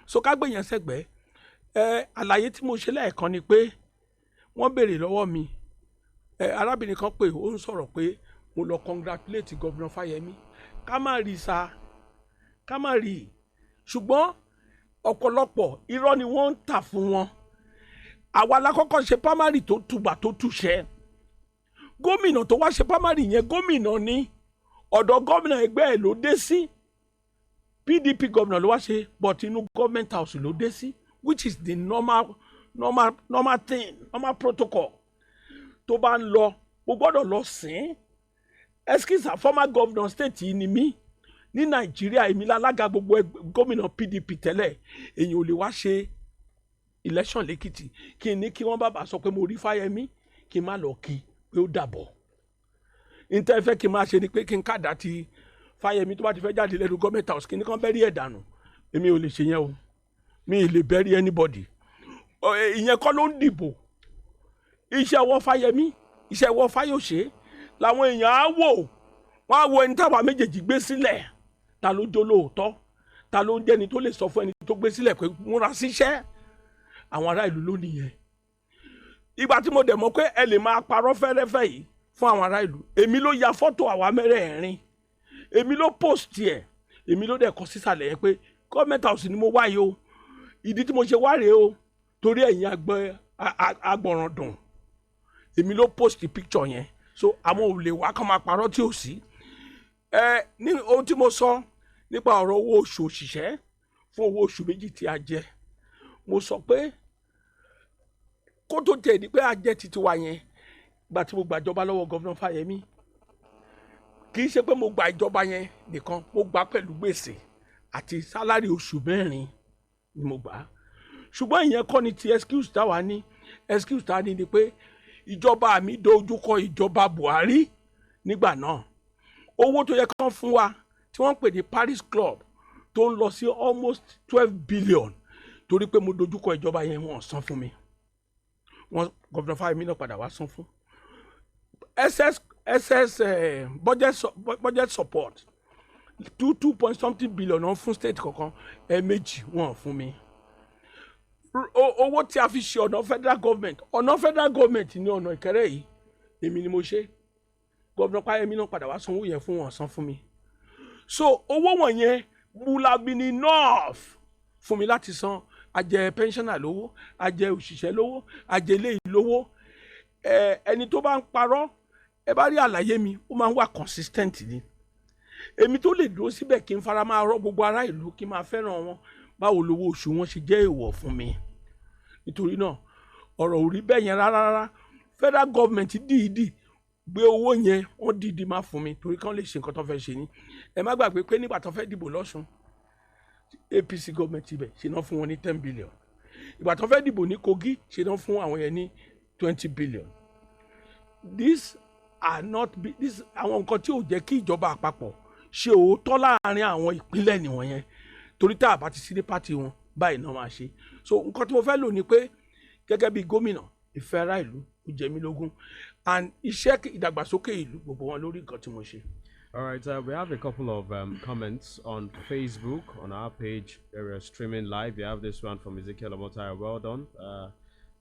E: so ká gbèyàn sẹ́gbẹ̀ẹ́ àlàyé tí mo ṣe lẹ́ẹ̀kan ni pé wọ́n béèrè lọ́wọ́ mi arábìnrin kan pé ó ń sọ̀rọ̀ pé mo lọ congratulate Governor Fáyẹmí ká má rí sa ká má rí ṣùgbọ́n ọ̀pọ̀lọpọ̀ irọ́ ni wọ́n ń tà fún wọn àwa la kọ́kọ́ ṣe primary tó tùbà tó túṣẹ́ gómìnà tó wá ṣe primary yẹn gómìnà ní ọ̀dọ̀ gómìnà ẹgbẹ́ ẹ̀ ló dé sí PDP gómìnà ló wá ṣe but inú government house ló dé sí which is the normal thing normal protocol tó bá ń lọ mo gbọ́dọ̀ lọ sìn eskisa former governor state yìí ni mí ní Nàìjíríà èmi lálága gbogbo gómìnà PDP tẹ́lẹ̀ èyàn ò lè wá ṣe election lẹ́kìtì kí n ní kí wọ́n bàbá sọ pé mo rí Fáyẹmí kí n má lọ kí pé ó dàbọ̀ níta fẹ́ kí n máa ṣe ni pé kí n kàdá ti Fáyẹmí tó bá ti fẹ́ jáde lẹ́nu government house kí n ní kàn bẹ́rí ẹ̀ dànù èmi ò lè ṣe yẹn o mi ì lè bẹ́rí anybody ìyẹn kọ́ ló ń dìbò iṣẹ́ ọwọ́ Fáyẹmí iṣẹ́ ọwọ́ Fáyọ̀ṣe làwọn èèyàn á wò wọ́n á wo ẹni táwa méjèèjì gbé sílẹ̀ ta ló jó lóòótọ́ ta ló ń jẹ́ni tó lè sọ fún ẹni tó gbé sílẹ̀ pé múra síṣẹ́ àwọn ará ìlú ló nìyẹn ìgbà tí mo dẹ̀ mọ̀ pé ẹ lè máa parọ́ fẹ́rẹ́fẹ́ yìí fún àwọn ará ìlú èmi ló ya fọ́tò àwa mẹ́rẹ̀ẹ̀rin èmi ló post ẹ̀ èmi ló dẹ̀ kọ sísàlẹ̀ yẹn pé government house ni mo wá yìí o ìdí tí mo ṣe wá rèé o torí ẹ̀yin agbọ̀ràn dùn èmi ló post picture yẹn so àwọn ò lè wá kán máa parọ́ tí ò sí ní ohun tí mo sọ nípa ọ̀rọ̀ owó oṣù òṣìṣẹ́ fún owó oṣù méjì tí a jẹ mo sọ pé kó tó tẹ̀ ní pé a jẹ́ titi wa yẹn gbà tí mo gbàjọba lọ́wọ́ gọ́vnà Fáyẹmí kì í ṣe pé mo gba ìjọba yẹn nìkan mo gbà pẹ̀lú gbèsè àti sálárì oṣù 4 ni mo gbà ṣùgbọ́n ìyẹn kọ́ ni ti excuse táwa ní excuse táwa ní ni pé ìjọba mi dojúkọ ìjọba Buhari nígbà náà owó tó yẹ kán fún wa tí wọ́n ń pè ní Paris Club tó ń lọ sí almost 12 billion torí pé mo dojúkọ ìjọba yẹn wọ́n san fún mi wọ́n gọ́vnà Fáyẹmí náà padà wá san fún budget support 2 point something billion on fún state kankan méjì wọ́n fún mi owó tí a fi ṣe ọ̀nà federal government ní ọ̀nà Ìkẹrẹ yìí èmi ni mo ṣe gọ́vnà Fáyẹmí náà padà wá sanwó yẹn fún wọn san fún mi so owó wọ̀nyẹn will have been enough fún mi láti san ajẹ pensioner lówó ajẹ òṣìṣẹ́ lówó ajẹ ilé lówó ẹni tó bá ń parọ́ ẹ bá rí àlàyé mi ó máa ń wà consistent ni èmi tó lè dúró síbẹ̀ kí n fara máa rọ́ gbogbo ará ìlú kí n máa fẹ́ràn wọn báwo lówó oṣù wọn ṣe jẹ́ èèwọ̀ fún mi nítorí náà ọ̀rọ̀ ò rí bẹ́ẹ̀ yẹn rárá federal government dìídì gbé owó yẹn wọ́n dìídì má fún mi torí kán lè ṣe nǹkan tó fẹ́ ṣe ni ẹ má gbàgbé pé nígbà tó fẹ́ dìbò lọ́sùn APC government ibẹ̀ ṣe náà fún wọn ní 10 billion ìgbà tó fẹ́ dìbò ní Kogi ṣe náà fún àwọn yẹn ní 20 billion these are not this àwọn nǹkan tí ò jẹ́ kí ìjọba àpapọ̀ ṣe òótọ́ láàrin àwọn ìpínlẹ̀ nìwọ̀n yẹn torí tá a bá ti sí ní pátì wọn báyìí náà máa ṣe so nǹkan tí mo fẹ́ lò ní pé gẹ́gẹ́ bí gómìnà ìfẹ́ ará ìlú ó jẹ mí lógún and iṣẹ́ ìdàgbàsókè ìlú gbogbo wọn lórí nǹkan tí mo ṣe.
C: All right, we have a couple of comments on Facebook on our page where we're streaming live. You have this one from Ezekiel Omotaya. Well done,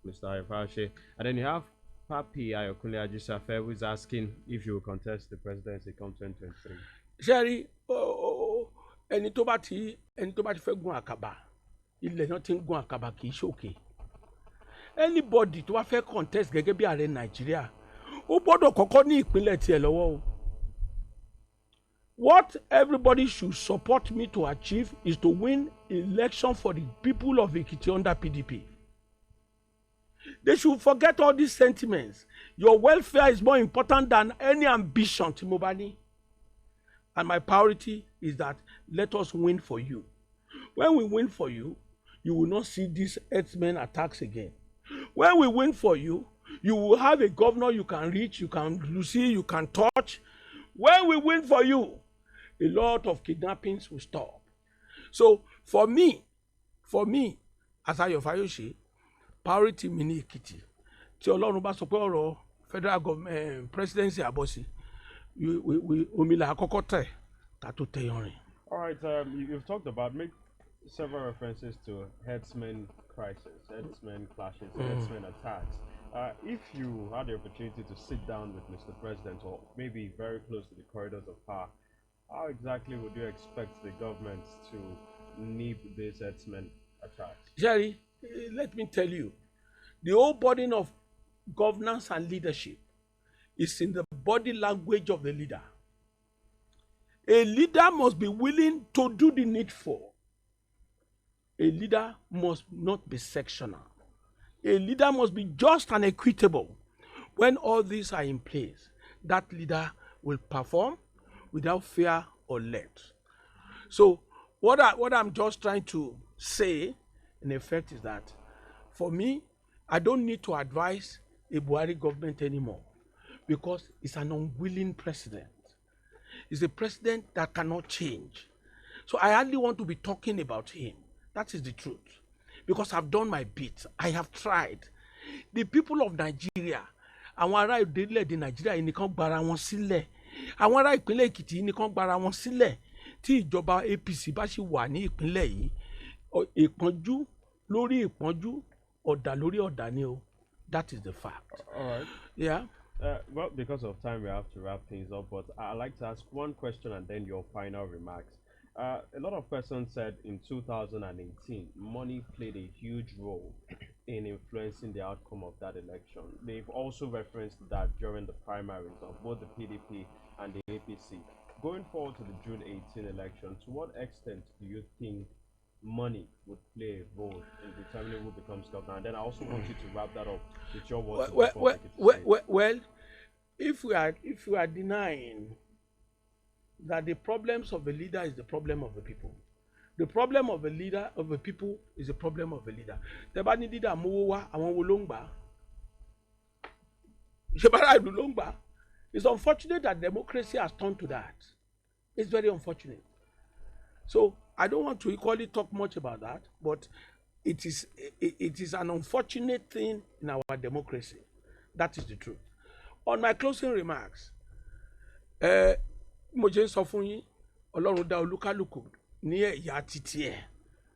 C: Mr. Ayo Fayose. And then you have Papi Ayokunle Ajisafe, who is asking if you will contest the presidency come 2023.
E: Sherry, ẹni tó bá ti fẹ́ gun àkàbà ilẹ̀ náà ti ń gun àkàbà kì í ṣòkè. Anybody tó bá fẹ́ contest gẹ́gẹ́ bí ààrẹ Nàìjíríà ó gbọ́dọ̀ kọ́kọ́ ní ìpínlẹ̀ tiẹ̀ lọ́wọ́ o. What everybody should support me to achieve is to win election for the people of Ekiti under PDP. They should forget all these sentiments. Your welfare is more important than any ambition, Timobani. And my priority is that let us win for you. When we win for you, you will not see these herdsmen attacks again. When we win for you, you will have a governor you can reach, you can see, you can touch. When we win for you, a lot of kidnappings will stop. So for me, as Ayo Fayose, priority mi ní Ekiti. Tí Ọlọ́run bá sọ pé ọ̀rọ̀ federal government presidency àbọ̀sí, omi là àkọ́kọ́ tẹ̀ ká tó tẹ yanrìn.
C: All right, you've talked about several references to herdsmen crisis, herdsmen clashes, herdsmen attacks. If you had the opportunity to sit down with Mr. President, or maybe very close to the corridors of power, how exactly would you expect the government to nip these herdsmen attacks?
E: Jerry, let me tell you, the whole burden of governance and leadership is in the body language of the leader. A leader must be willing to do the needful. A leader must not be sectional. A leader must be just and equitable. When all these are in place, that leader will perform without fear or let. So what I'm just trying to say, in effect, is that for me, I don't need to advise a Buhari government anymore, because it's an unwilling president. It's a president that cannot change. So I hardly want to be talking about him. That is the truth. Because I've done my bit. I have tried. The people of Nigeria, àwọn ará ìdílé Nigeria yìí nìkan gbara wọn sílẹ̀. Àwọn ará ìpínlẹ̀ Ekiti yìí nìkan gbara wọn sílẹ̀. Tí ìjọba APC bá ṣì wà ní ìpínlẹ̀ yìí, ìpọ́njú lórí ìpọ́njú, ọ̀dà lórí ọ̀dà ni o. That is the fact.
C: All right.
E: Yeah.
C: Well, because of time, we have to wrap things up. But I'd like to ask one question and then your final remarks. A lot of persons said in 2018, money played a huge role in influencing the outcome of that election. They've also referenced that during the primaries of both the PDP and the APC. Going forward to the June 18 election, to what extent do you think money would play a role in determining who becomes governor? And then I also want you to wrap that up with your words.
E: Well, if we are denying that the problems of the leader is the problem of the people, the problem of the leader of the people is the problem of the leader. The bá ní leader mówó wá, àwọn wo ló ń gbà? Ṣé ìlú ló ń gbà? It's unfortunate that democracy has turned to that. It's very unfortunate. So I don't want to equally talk much about that, but it is an unfortunate thing in our democracy. That is the truth. On my closing remarks, mo ṣe ń sọ fún yín, Ọlọ́run dá olúkálùkù ní ẹ̀yà títí ẹ̀.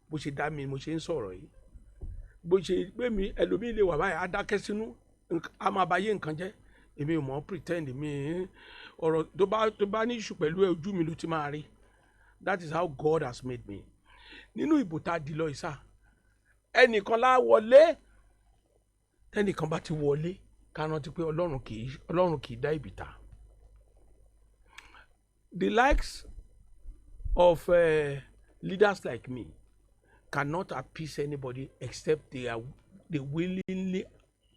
E: Bó ṣe dá mi mo ṣe ń sọ̀rọ̀ yìí. Bó ṣe gbé mi ẹlòmíì lè wà báyìí á dákẹ́ sínú, á máa bá yé nǹkan jẹ́. Èmi ò mọ̀ pretend mi ọ̀rọ̀ tó bá ní ìṣù pẹ̀lú ojú mi ló ti máa rí. That is how God has made me. Nínú ìbò tá a di lọ ìsà, ẹnìkan lá wọlé, tẹnìkan bá ti wọlé, ká rántí pé Ọlọ́run kì í dá ìbìtà. The likes of leaders like me cannot appease anybody except they willingly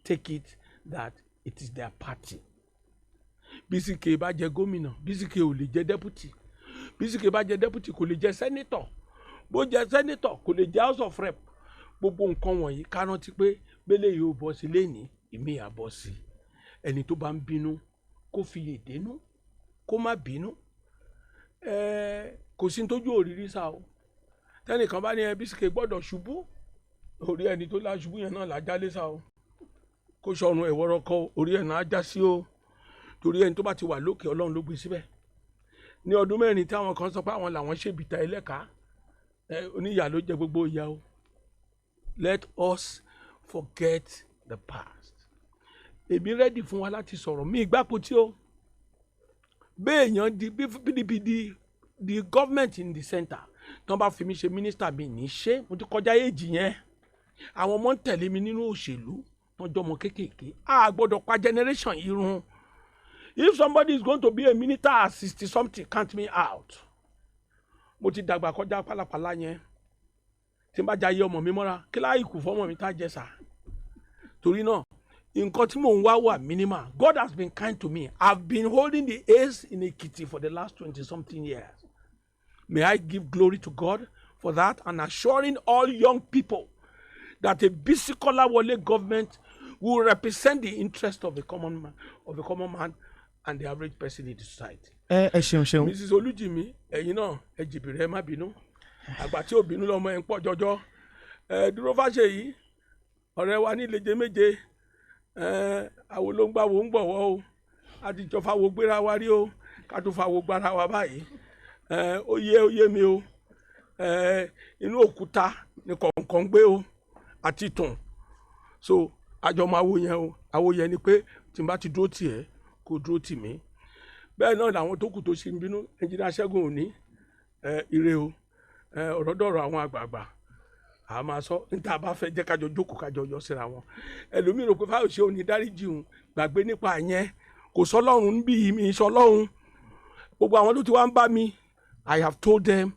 E: take it that it is their party. Bísíkè bá jẹ gómìnà, Bísíkè ò lè jẹ deputy. Bísíkè bá jẹ deputy kò lè jẹ senator. Bó jẹ senator kò lè jẹ house of rep. Gbogbo nǹkan wọ̀nyí ká rántí pé bẹ́lẹ̀ yóò bọ́ sí lẹ́ni, ìmí àbọ̀ sí. Ẹni tó bá ń bínú kó fi lè dénú, kó má bínú. Kò sí tójú òrìrì sá o. Tẹ́nìkan bá ní Bísíkè gbọ́dọ̀ ṣubú, orí ẹni tó lá ṣubú yẹn náà là jálé sá o. Kó sọ̀run ẹ̀wọ̀rọ̀ kọ orí ẹ̀ náà já sí o. Torí ẹni tó bá ti wà lókè Ọlọ́run ló gbé síbẹ̀. Ní ọdún mẹ́rin tí àwọn kan sọ pé àwọn làwọn ṣèbìtà ẹlẹ́ka, oníyà ló jẹ gbogbo ìyà o. Let us forget the past. Èmi ready fún wa láti sọ̀rọ̀ mi ìgbàpò tí o. Béèyàn di PDP the government in the center. Tí wọ́n bá fi mi ṣe minister mi ní ṣe, mo ti kọjá èjì yẹn. Àwọn ọmọ ń tẹ̀lé mi nínú òṣèlú, wọ́n jọmọ kéékèèké. A gbọ́dọ̀ pa generation yìí run. If somebody is going to be a minister at 60 something, count me out. Mo ti dàgbà kọjá pálapàla yẹn. Tí n bá jayé ọmọ mi mọ́ra, kí láì kù fọ́mọ mi tá jẹ sá. Torí náà, nǹkan tí mò ń wá wà minimal. God has been kind to me. I've been holding the ace in Ekiti for the last 20 something years. May I give glory to God for that and assuring all young people that a Bisi-Kolawole government will represent the interest of the common man and the average person in the society.
D: ṣeun.
E: Mrs. Olújìmí ẹ̀yin náà ẹ jìbìrì ẹ má bínú àgbà tí ò bínú lọ́mọ ẹ̀ ń pọ̀ jọjọ́ dúró Fáṣèyí ọ̀rẹ́ wa ní léje méje àwọn ló ń gbà wò ń gbọ̀wọ́ o àtijọ́ fàwọ̀ gbéra wa rí o ká tó fàwọ̀ gbára wa báyìí ó yé mi o inú òkúta ní kọ̀ọ̀kan gbé o àti tùn so àjọ máa wo yẹn ni pé tí n bá ti dúró tì ẹ́ kó dúró tì mí bẹ́ẹ̀ náà làwọn tó kù tó ṣe ń bínú ẹnjìnà Ṣẹ́gun òní ire o ọ̀rọ̀ dọ̀rọ̀ àwọn àgbààgbà a máa sọ níta bá fẹ́ jẹ́ kájọ jókòó kájọ yọ síra wọn ẹlòmíràn pé Fáyọ̀ṣe òní dáríjì òun gbàgbé nípa yẹn kò sọlọ́run níbí mi sọlọ́run gbogbo àwọn tó ti wá ń bá mi I have told them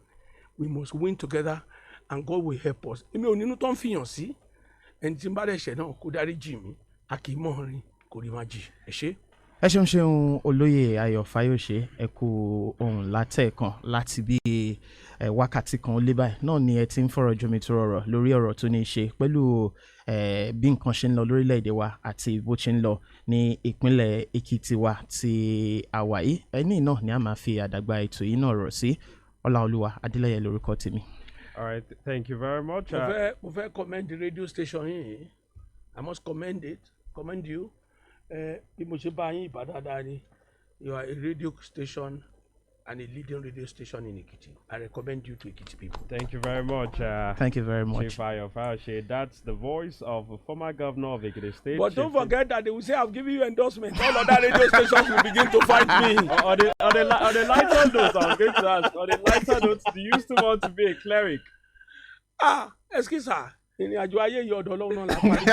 E: we must win together and God will help us èmi ò nínú tó ń fìyàn sí ẹni tí ń bá dẹ̀ṣẹ̀ náà kó dáríjì mi a kì í mọ̀ rin kò rí má jì ẹ ṣé.
D: ẹ ṣeun olóyè Ayọ̀ Fayose ẹ kú ohun látẹ̀ẹ̀kan láti bí wákàtí kan ó lé báyìí náà ni ẹ ti ń fọ̀rọ̀ jomitoro ọ̀rọ̀ lórí ọ̀rọ̀ tó ní í ṣe pẹ̀lú bí nǹkan ṣe ń lọ lórílẹ̀‐èdè wa àti bó ṣe ń lọ ní ìpínlẹ̀ Èkìtì wa ti àwa yìí ẹni náà ni a máa fi àdàgbà ètò yìí náà rọ̀ sí Ọláolúwa Adélẹ́yẹ lórúkọ tèmi.
C: All right, thank you very much.
E: mo fẹ́ commend the radio station yìí I must commend you. Bí mo ṣe bá yín ìbá dáadáa ni you are a radio station and a leading radio station in Ekiti. I recommend you to Ekiti people.
C: Thank you very much.
D: Thank you very much.
C: Chief Ayo Fayose, that's the voice of the former governor of Ekiti State.
E: But don't forget that they will say I've given you endorsement. All other radio stations will begin to fight me.
C: On the lighter note, I was going to ask, on the lighter note, do you still want to be a cleric?
E: Excuse me. Ìrìn àjò ayé yìí ọ̀dọ̀ Ọlọ́run náà la parí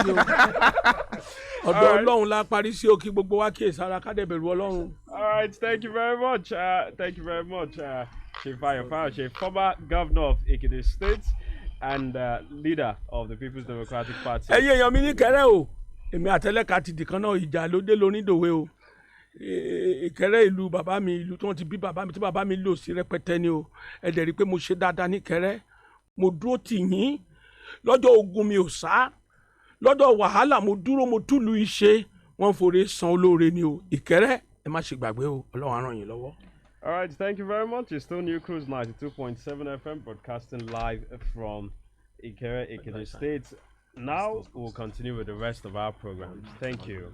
E: sí o ọ̀dọ̀ Ọlọ́run la parí sí o kí gbogbo wa kíyèsí ara ká dẹ̀ bẹ̀rù Ọlọ́run.
C: All right, thank you very much. Chief Ayo Fayose, former governor of Ekiti State and leader of the People's Democratic Party.
E: ẹ̀yin èèyàn mi ní Ìkẹrẹ́ o èmi àtẹlẹ́ka ti dìkan náà ìjà ló dé lónídòwe o Ìkẹrẹ́ ìlú bàbá mi ìlú tí wọ́n ti bí bàbá mi tí bàbá mi lò sí rẹpẹtẹ ni o ẹ dẹ̀ rí i pé mo ṣe dáadáa ní Ìkẹrẹ́ mo dúró tì yín lọ́jọ́ ogun mi ò sá lọ́jọ́ wàhálà mo dúró mo túlù iṣẹ́ wọ́n forí san olóore ni o Ìkẹrẹ́ ẹ má ṣe gbàgbé o Ọlọ́run á ràn yín lọ́wọ́.
C: All right, thank you very much. It's still NewCruse 92.7 FM broadcasting live from Ikere, Ekiti State. Now we'll continue with the rest of our programs. Thank you.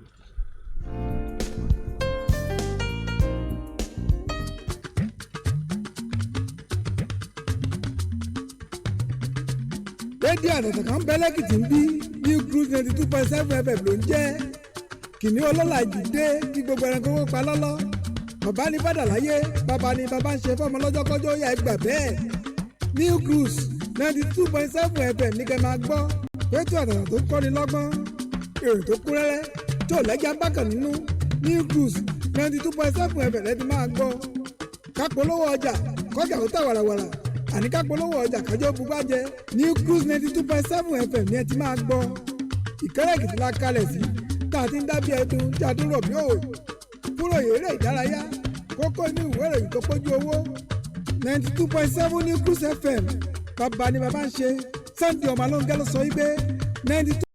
B: rédíò àtàtà kan bẹ́ lẹ́kìtì ń bí NewCruse 92.7 FM ló ń jẹ́ kìnìún ọlọ́làjì dé kí gbogbo ẹranko wọ́n pa lọ́lọ́ bàbá ní bàdà láyé bàbá ní bàbá ń ṣe fọ́mọ lọ́jọ́ kọjọ́ yà ẹ gbà bẹ́ẹ̀ NewCruse 92.7 FM ní kẹ́ máa gbọ́ rédíò àtàtà tó kọ́ni lọ́gbọ́n èrò tó kún rẹ́rẹ́ tó lẹ́jà ń bákan nínú NewCruse 92.7 FM lẹ́ti máa gbọ́ kápolówó ọjà kọjá ó tà wàràwàrà àní kápolówó ọjà kájọ bùbájẹ NewCruse 92.7 FM ní ẹ ti máa gbọ́ Ìkẹ́rẹ́ Èkìtì la kalẹ̀ sí tá a ti ń dábìí ẹdun tí a tún rọ̀ bí òwe kúrò eré ìdárayá kókó inú ìwé ìròyìn tó pójú owó 92.7 NewCruse FM bàbá ni bàbá ń ṣe Sunday ọmọ alóńgẹ́ ló sọ wípé 92.